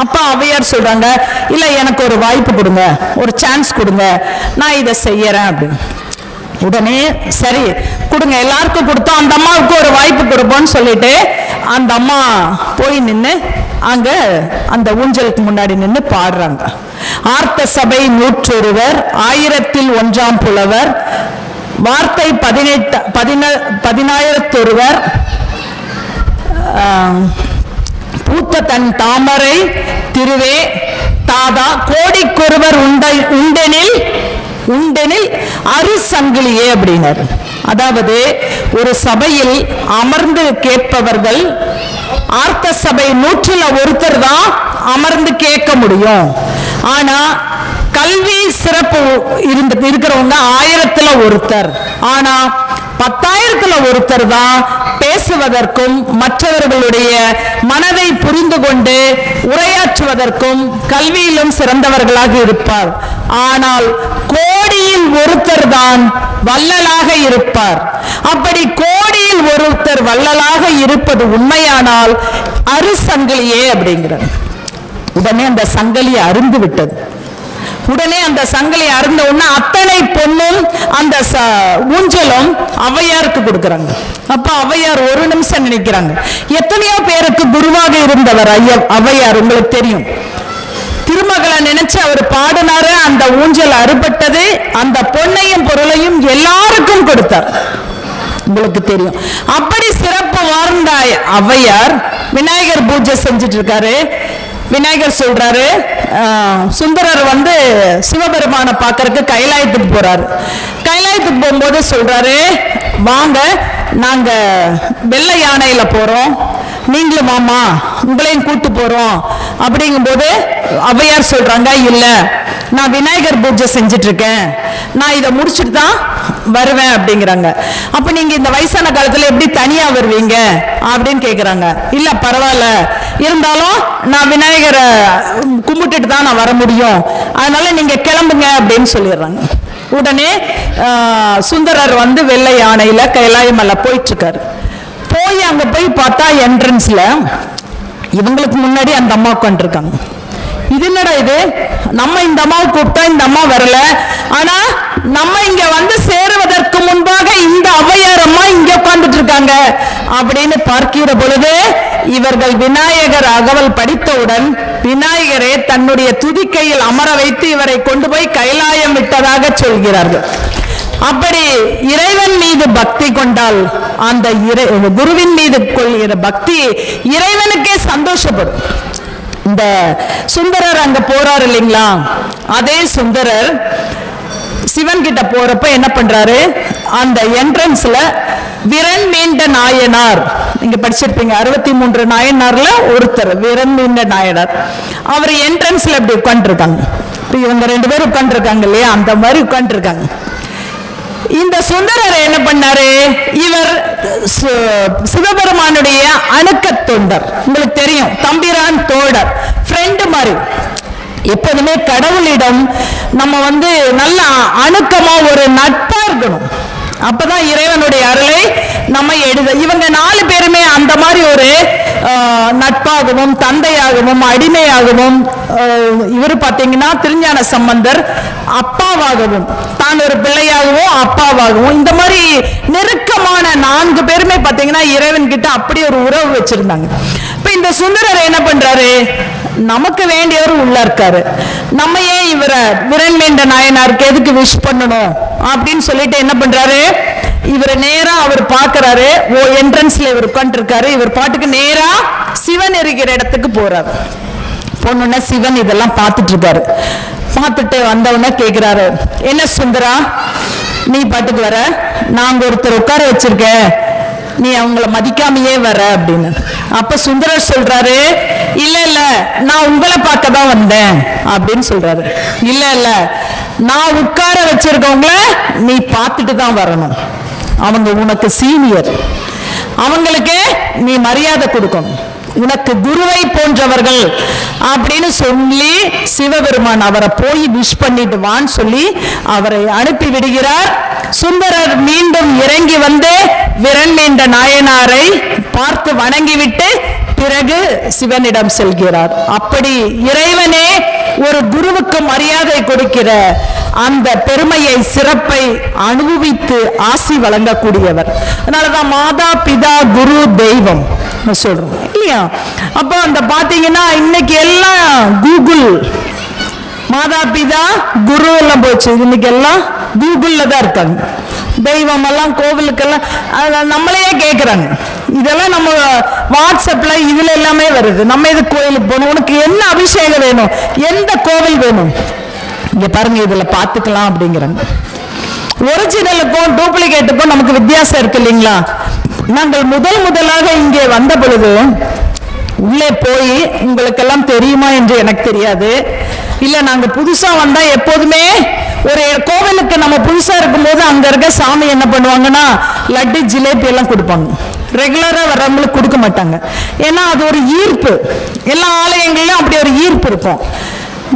அப்ப ஔவையார் சொல்றாங்க, இல்ல எனக்கு ஒரு வாய்ப்பு கொடுங்க, ஒரு சான்ஸ் கொடுங்க, நான் இதை செய்யறேன் அப்படின்னு. உடனே சரி கொடுங்க, எல்லாருக்கும் கொடுத்தோம், அந்த அம்மாவுக்கு ஒரு வாய்ப்பு கொடுப்போம்னு சொல்லிட்டு அந்த அம்மா போய் நின்று அங்க அந்த ஊஞ்சலுக்கு முன்னாடி நின்று பாடுறாங்க. ஆர்த்த சபை 101, 1000ல் 1ஆம் புலவர், வார்த்தை 10,000 பூத்த தன் தாமரை திருவே தாதா கோடிக்கொருவர் உண்டெனில் அரு சங்கிலியே அப்படின்னாரு. அதாவது ஒரு சபையில் அமர்ந்து கேட்பவர்கள் ஆர்த்த சபை 100ல் ஒருத்தர் தான் அமர்ந்து கேட்க முடியும். ஆனா கல்வி சிறப்பு இருக்கிறவங்க 1000ல் ஒருத்தர், ஆனா 10,000ல் ஒருத்தர் தான் பேசுவதற்கும் மற்றவர்களுடைய மனதை புரிந்து கொண்டு உரையாற்றுவதற்கும் கல்வியிலும் சிறந்தவர்களாக இருப்பார். ஆனால் கோடியில் ஒருத்தர் தான் வள்ளலாக இருப்பார். அப்படி கோடியில் ஒருத்தர் வள்ளலாக இருப்பது உண்மையானால் அரு சங்கிலியே அப்படிங்கிறார். உடனே அந்த சங்கிலி அருந்து விட்டது. உடனே அந்த சங்கிலி அருந்த உடனே அத்தனை பொண்ணும் அந்த ஊஞ்சலும் ஔவையாருக்கு கொடுக்கறாங்க. அப்ப ஔவையார் ஒரு நிமிஷம் நினைக்கிறாங்க, எத்தனையோ பேருக்கு குருவாக இருந்தவர் ஔவையார், உங்களுக்கு தெரியும். திருமகளை நினைச்சு அவர் பாடினாரு, அந்த ஊஞ்சல் அறுபட்டது, அந்த பொன்னையும் பொருளையும் எல்லாருக்கும் கொடுத்தார், உங்களுக்கு தெரியும். அப்படி சிறப்பு வாழ்ந்த ஔவையார் விநாயகர் பூஜை செஞ்சுட்டு இருக்காரு. விநாயகர் சொல்றாரு, சுந்தரர் சிவபெருமான பார்க்கறதுக்கு கைலாயத்துக்கு போறாரு. கைலாயத்துக்கு போகும்போது சொல்றாரு, வாங்க நாங்க வெள்ளை யானையில போறோம், நீங்களும் மாமா உங்களையும் கூட்டு போறோம் அப்படிங்கும்போது ஔவையார் சொல்றாங்க, இல்ல நான் விநாயகர் பூஜை செஞ்சுட்டு இருக்கேன், நான் இதை முடிச்சுட்டு தான் வருவேன் அப்படிங்கிறாங்க. அப்ப நீங்க இந்த வயசான காலத்துல எப்படி தனியா வருவீங்க அப்படின்னு கேக்குறாங்க. இல்ல பரவாயில்ல, இருந்தாலும் நான் விநாயகரை கும்பிட்டுட்டு தான் நான் வர முடியும், அதனால நீங்க கிளம்புங்க அப்படின்னு சொல்லிடுறாங்க. உடனே சுந்தரர் வந்து வெள்ளை யானையில கைலாயமலை போயிட்டு இருக்காரு. போய் அங்க போய் பார்த்தா என்ட்ரன்ஸ்ல இவங்களுக்கு முன்னாடி அந்த அம்மா உட்காந்துருக்காங்க. இது என்னடா இது, நம்ம இந்த அம்மாவை கூப்பிட்டா இந்த அம்மா வரல, ஆனா நம்ம இங்க வந்து சேருவதற்கு முன்பாக இந்த ஔவையார் அம்மா இங்க உட்கார்ந்துட்டு இருக்காங்க அப்படின்னு பார்க்கிற பொழுது இவர்கள் விநாயகர் அகவல் படித்தவுடன் விநாயகரே தன்னுடைய துதிக்கையில் அமர வைத்து இவரை கொண்டு போய் கைலாயம் விட்டதாக சொல்கிறார்கள். அப்படி இறைவன் மீது பக்தி கொண்டால் அந்த குருவின் மீது கொள்கிற பக்தி இறைவனுக்கே சந்தோஷப்படும். இந்த சுந்தரர் அங்க போறாரு இல்லைங்களா, அதே சுந்தரர் சிவன் கிட்ட போறப்ப என்ன பண்றாரு, அந்த என்ட்ரன்ஸ்ல விரன் மீண்ட நாயனார், நீங்க படிச்சிருப்பீங்க 63 நாயனார்ல ஒருத்தர் விரன் மீண்ட நாயனார், அவர் என்ட்ரன்ஸ்ல இப்படி உட்கார்ந்து இருக்காங்க. இவங்க 2 பேரும் உட்கார்ந்து இருக்காங்க இல்லையா, அந்த மாதிரி உட்கார்ந்து இருக்காங்க. இந்த சுந்தரர் என்ன பண்ணாரு, இவர் சிவபெருமானுடைய அணுக்க தொண்டர், உங்களுக்கு தெரியும், தம்பிரான் தோழர், ஃப்ரெண்டு மாதிரி. எப்போதுமே கடவுளிடம் நம்ம வந்து நல்ல அணுக்கமா ஒரு நட்பா இருக்கணும், அப்பதான் இறைவனுடைய அருளை நம்ம இவங்க 4 பேருமே அந்த மாதிரி ஒரு நட்பாகவும் தந்தையாகவும் அடிமையாகவும், இவர் பார்த்தீங்கன்னா திருஞான சம்பந்தர் அப்பாவாகவும் தான் ஒரு பிள்ளையாகவும் அப்பாவாகவும், இந்த மாதிரி நெருக்கமான 4 பேருமே பார்த்தீங்கன்னா இறைவன் கிட்ட அப்படி ஒரு உறவு வச்சிருந்தாங்க. இப்ப இந்த சுந்தரர் என்ன பண்றாரு, நமக்கு வேண்டியவர் உள்ள இருக்காரு, நம்ம ஏன் இவரை விரன் மீண்ட நாயனாருக்கு எதுக்கு விஷ் பண்ணணும் அப்படின்னு சொல்லிட்டு என்ன பண்றாரு, இவர் நேரா அவர் பாக்குறாரு, என்ட்ரன்ஸ்ல இவர் உட்கார்ந்து இருக்காரு, இவர் பாட்டுக்கு நேரா சிவன் இருக்கிற இடத்துக்கு போறாரு. போனோன்னா சிவன் இதெல்லாம் பார்த்துட்டு இருக்காரு. பார்த்துட்டு வந்தவன கேக்குறாரு, என்ன சுந்தரா நீ பாட்டுக்கு வர, நாங்க ஒருத்தர் உட்கார வச்சிருக்கேன், நீ அவங்கள மதிக்காமையே வர அப்படின்னு. அப்ப சுந்தரர் சொல்றாரு, இல்ல இல்ல நான் உங்களை பார்க்க தான் வந்தேன் அப்படின்னு சொல்றாரு. இல்ல இல்ல நான் உட்கார வச்சிருக்கவங்கள நீ பார்த்துட்டு தான் வரணும், அவங்க உனக்கு சீனியர், அவங்களுக்கு நீ மரியாதை கொடுக்கணும், உனக்கு குருவை போன்றவர்கள் அப்படின்னு சொல்லி சிவபெருமான் அவரை போய் விஷ் பண்ணிட்டு வான்னு சொல்லி அவரை அனுப்பி விடுகிறார். சுந்தரர் மீண்டும் இறங்கி வந்து விரன் மீண்ட நாயனாரை பார்த்து வணங்கிவிட்டு பிறகு சிவனிடம் செல்கிறார். அப்படி இறைவனே ஒரு குருவுக்கு மரியாதை கொடுக்கிற அந்த பெருமையை சிறப்பை அனுபவித்து ஆசி வழங்கக்கூடியவர். அதனாலதான் மாதா பிதா குரு தெய்வம் சொல்றோம் இல்லையா. அப்போ அந்த பாத்தீங்கன்னா இன்னைக்கு எல்லாம் கூகுள், மாதா பிதா குரு எல்லாம் போச்சு, இன்னைக்கு எல்லாம் கூகுள்ல தான் இருக்காங்க. தெய்வம் எல்லாம் கோவிலுக்கெல்லாம் நம்மளையே கேட்கிறாங்க. இதெல்லாம் நம்ம வாட்ஸ்அப்ல இதுல எல்லாமே வருது. நம்ம இது கோயிலுக்கு போகணும், உனக்கு என்ன அபிஷேகம் வேணும், எந்த கோவில் வேணும், இங்க பாருங்க இதுல பாத்துக்கலாம் அப்படிங்கிறாங்க. ஒரிஜினலுக்கும் டூப்ளிகேட்டுக்கும் நமக்கு வித்தியாசம் இருக்கு இல்லைங்களா. நாங்கள் முதலாக இங்கே வந்த பொழுது உள்ளே போய் உங்களுக்கெல்லாம் தெரியுமா என்று எனக்கு தெரியாது. இல்ல நாங்க புதுசா வந்தா எப்போதுமே ஒரு கோவிலுக்கு நம்ம புதுசா இருக்கும்போது அங்க இருக்க சாமி என்ன பண்ணுவாங்கன்னா லட்டு ஜிலேபி எல்லாம் கொடுப்பாங்க. ரெகுலரா வர்றவங்களுக்கு கொடுக்க மாட்டாங்க. ஏன்னா அது ஒரு ஈர்ப்பு, எல்லா ஆலயங்களிலும் அப்படி ஒரு ஈர்ப்பு இருக்கும்.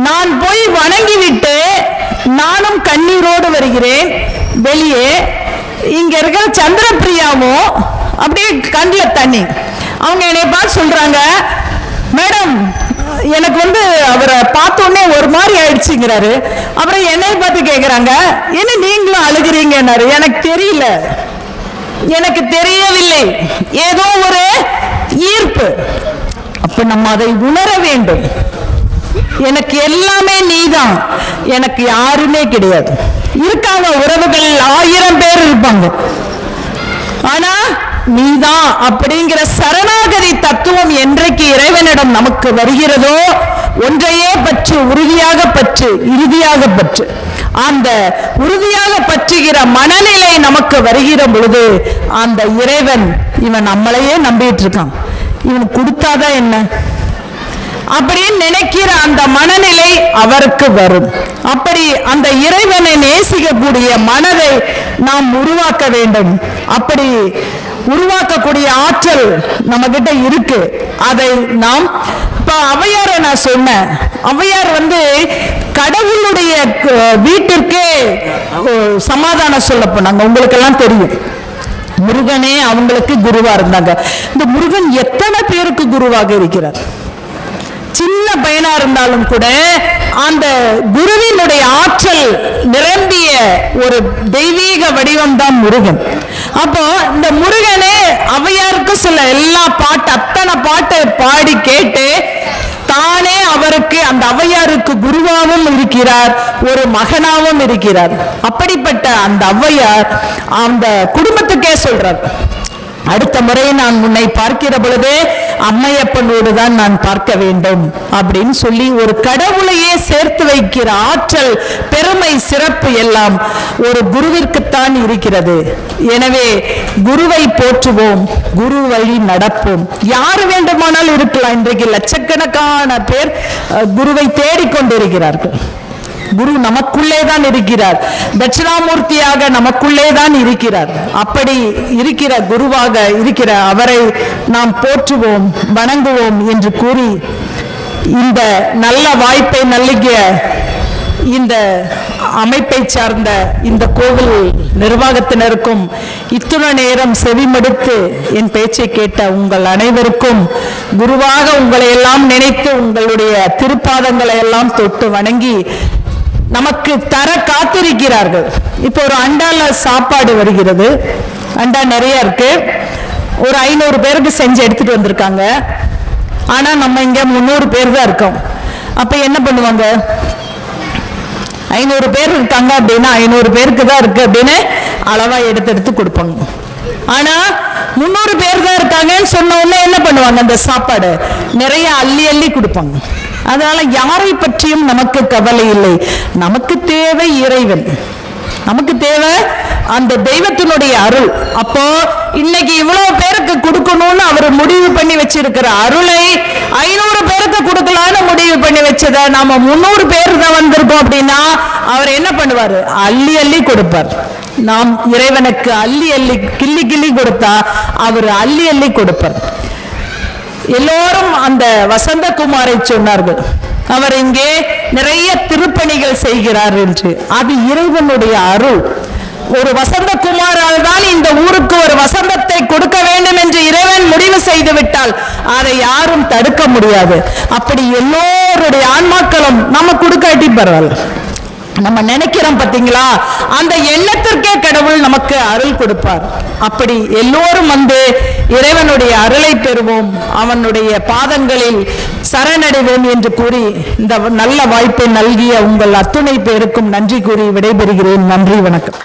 நான் போய் வணங்கி விட்டு நானும் கண்ணீரோடு வருகிறேன் வெளியே. இங்க இருக்கிற சந்திரபிரியாவும் அப்படியே கண்ணில் தண்ணி. அவங்க என்னை பார்த்து சொல்றாங்க, மேடம் எனக்கு வந்து அவரை பார்த்தோன்னே ஒரு மாதிரி ஆயிடுச்சுங்கிறாரு. அப்புறம் என்னை பார்த்து கேட்குறாங்க, என்ன நீங்களும் அழுகிறீங்கன்னாரு. எனக்கு தெரியல, எனக்கு தெரியவில்லை, ஏதோ ஒரு ஈர்ப்பு. அப்ப நம்ம அதை உணர வேண்டும். எனக்கு எல்லாமே நீதான், எனக்கு யாருமே கிடையாது. இருக்காங்க உறவுகள் 1000 பேர் இருப்பாங்க, ஆனா நீதான் அப்படிங்கிற சரணாகதி தத்துவம் என்றைக்கு இறைவனிடம் நமக்கு வருகிறதோ ஒன்றையே பற்று, உறுதியாக பற்று, இறுதியாக பற்று. அந்த உறுதியாக பற்றுகிற மனநிலை நமக்கு வருகிற பொழுது அந்த இறைவன் இவன் நம்மளையே நம்பிட்டு இருக்கான், இவனுக்கு கொடுத்தாதான் என்ன அப்படின்னு நினைக்கிற அந்த மனநிலை அவருக்கு வரும். அப்படி அந்த இறைவனை நேசிக்கக்கூடிய மனதை நாம் உருவாக்க வேண்டும். அப்படி உருவாக்கக்கூடிய ஆற்றல் நம்ம கிட்ட இருக்கு. அதை நாம் இப்ப ஔவையார நான் சொன்னேன். ஔவையார் கடவுளுடைய வீட்டிற்கே சமாதானம் சொல்ல போனாங்க. உங்களுக்கு எல்லாம் தெரியும், முருகனே அவங்களுக்கு குருவா இருந்தாங்க. இந்த முருகன் எத்தனை பேருக்கு குருவாக இருக்கிறார். சின்ன பையனா இருந்தாலும் கூட அந்த குருவினுடைய ஆற்றல் நிரம்பிய ஒரு தெய்வீக வடிவம் தான் முருகன். அப்போ இந்த முருகனே ஔவையாருக்கு சில எல்லா பாட்டு அத்தனை பாட்டை பாடி கேட்டு தானே அவருக்கு அந்த ஔவையாருக்கு குருவாகவும் இருக்கிறார், ஒரு மகனாகவும் இருக்கிறார். அப்படிப்பட்ட அந்த ஔவையார் அந்த குடும்பத்துக்கே சொல்றார், அடுத்த முறை நான் உன்னை பார்க்கிற பொழுதே அம்மையப்பனோடு தான் நான் பார்க்க வேண்டும் அப்படின்னு சொல்லி ஒரு கடவுளையே சேர்த்து வைக்கிற ஆற்றல், பெருமை, சிறப்பு எல்லாம் ஒரு குருவிற்குத்தான் இருக்கிறது. எனவே குருவை போற்றுவோம், குரு வழி நடப்போம். யாரு வேண்டுமானால் இருக்கலாம். இன்றைக்கு லட்சக்கணக்கான பேர் குருவை தேடிக்கொண்டிருக்கிறார்கள். குரு நமக்குள்ளே தான் இருக்கிறார், தட்சிணாமூர்த்தியாக நமக்குள்ளே தான் இருக்கிறார். அப்படி இருக்கிற குருவாக இருக்கிற அவரை நாம் போற்றுவோம், வணங்குவோம் என்று கூறி இந்த நல்ல வாய்ப்பை நல்கிய இந்த அமைப்பை சார்ந்த இந்த கோவில் நிர்வாகத்தினருக்கும் இத்துணை நேரம் செவிமடுத்து என் பேச்சை கேட்ட உங்கள் அனைவருக்கும் குருவாக உங்களை எல்லாம் நினைத்து உங்களுடைய திருப்பாதங்களை எல்லாம் தொட்டு வணங்கி நமக்கு தர காத்திருக்கிறார்கள். இப்போ ஒரு அண்டால சாப்பாடு வருகிறது. அண்டா நிறைய இருக்கு. ஒரு 500 பேருக்கு செஞ்சு எடுத்துட்டு வந்திருக்காங்க. ஆனா நம்ம இங்க 300 பேர் தான் இருக்கோம். அப்ப என்ன பண்ணுவாங்க? 500 பேர் இருக்காங்க அப்படின்னா 500 பேருக்கு தான் இருக்கு அப்படின்னு அளவா எடுத்து கொடுப்பாங்க. ஆனா 300 பேர் தான் இருக்காங்கன்னு சொன்ன உடனே என்ன பண்ணுவாங்க? அந்த சாப்பாடு நிறைய அள்ளி அள்ளி கொடுப்பாங்க. அதனால யாரை பற்றியும் நமக்கு கவலை இல்லை. நமக்கு தேவை இறைவன், நமக்கு தேவை அந்த தெய்வத்தினுடைய அருள். அப்போ இன்னைக்கு இவ்வளவு பேருக்கு கொடுக்கணும்னு அவர் முடிவு பண்ணி வச்சிருக்கிற அருளை 500 பேருக்கு கொடுக்கலான்னு முடிவு பண்ணி வச்சத நாம 300 பேர் தான் வந்திருக்கோம் அப்படின்னா அவர் என்ன பண்ணுவாரு? அள்ளி அள்ளி கொடுப்பார். நாம் இறைவனுக்கு அள்ளி அள்ளி கிள்ளி கிள்ளி கொடுத்தா அவர் அள்ளி அள்ளி கொடுப்பார். எல்லோரும் அந்த வசந்தகுமாரை சொன்னார்கள், அவர் இங்கே நிறைய திருப்பணிகள் செய்கிறார் என்று. அது இறைவனுடைய அருள். ஒரு வசந்தகுமாரால் தான் இந்த ஊருக்கு ஒரு வசந்தத்தை கொடுக்க வேண்டும் என்று இறைவன் முடிவு செய்து விட்டால் அதை யாரும் தடுக்க முடியாது. அப்படி எல்லோருடைய ஆன்மாக்களும் நம்ம கொடுக்காட்டி பரவாயில்ல, நம்ம நினைக்கிறோம் பாத்தீங்களா, அந்த எண்ணத்திற்கே கடவுள் நமக்கு அருள் கொடுப்பார். அப்படி எல்லோரும் இறைவனுடைய அருளை பெறுவோம், அவனுடைய பாதங்களில் சரணடைவோம் என்று கூறி இந்த நல்ல வாய்ப்பை நல்கிய உங்கள் அத்துணை பேருக்கும் நன்றி கூறி விடைபெறுகிறேன். நன்றி, வணக்கம்.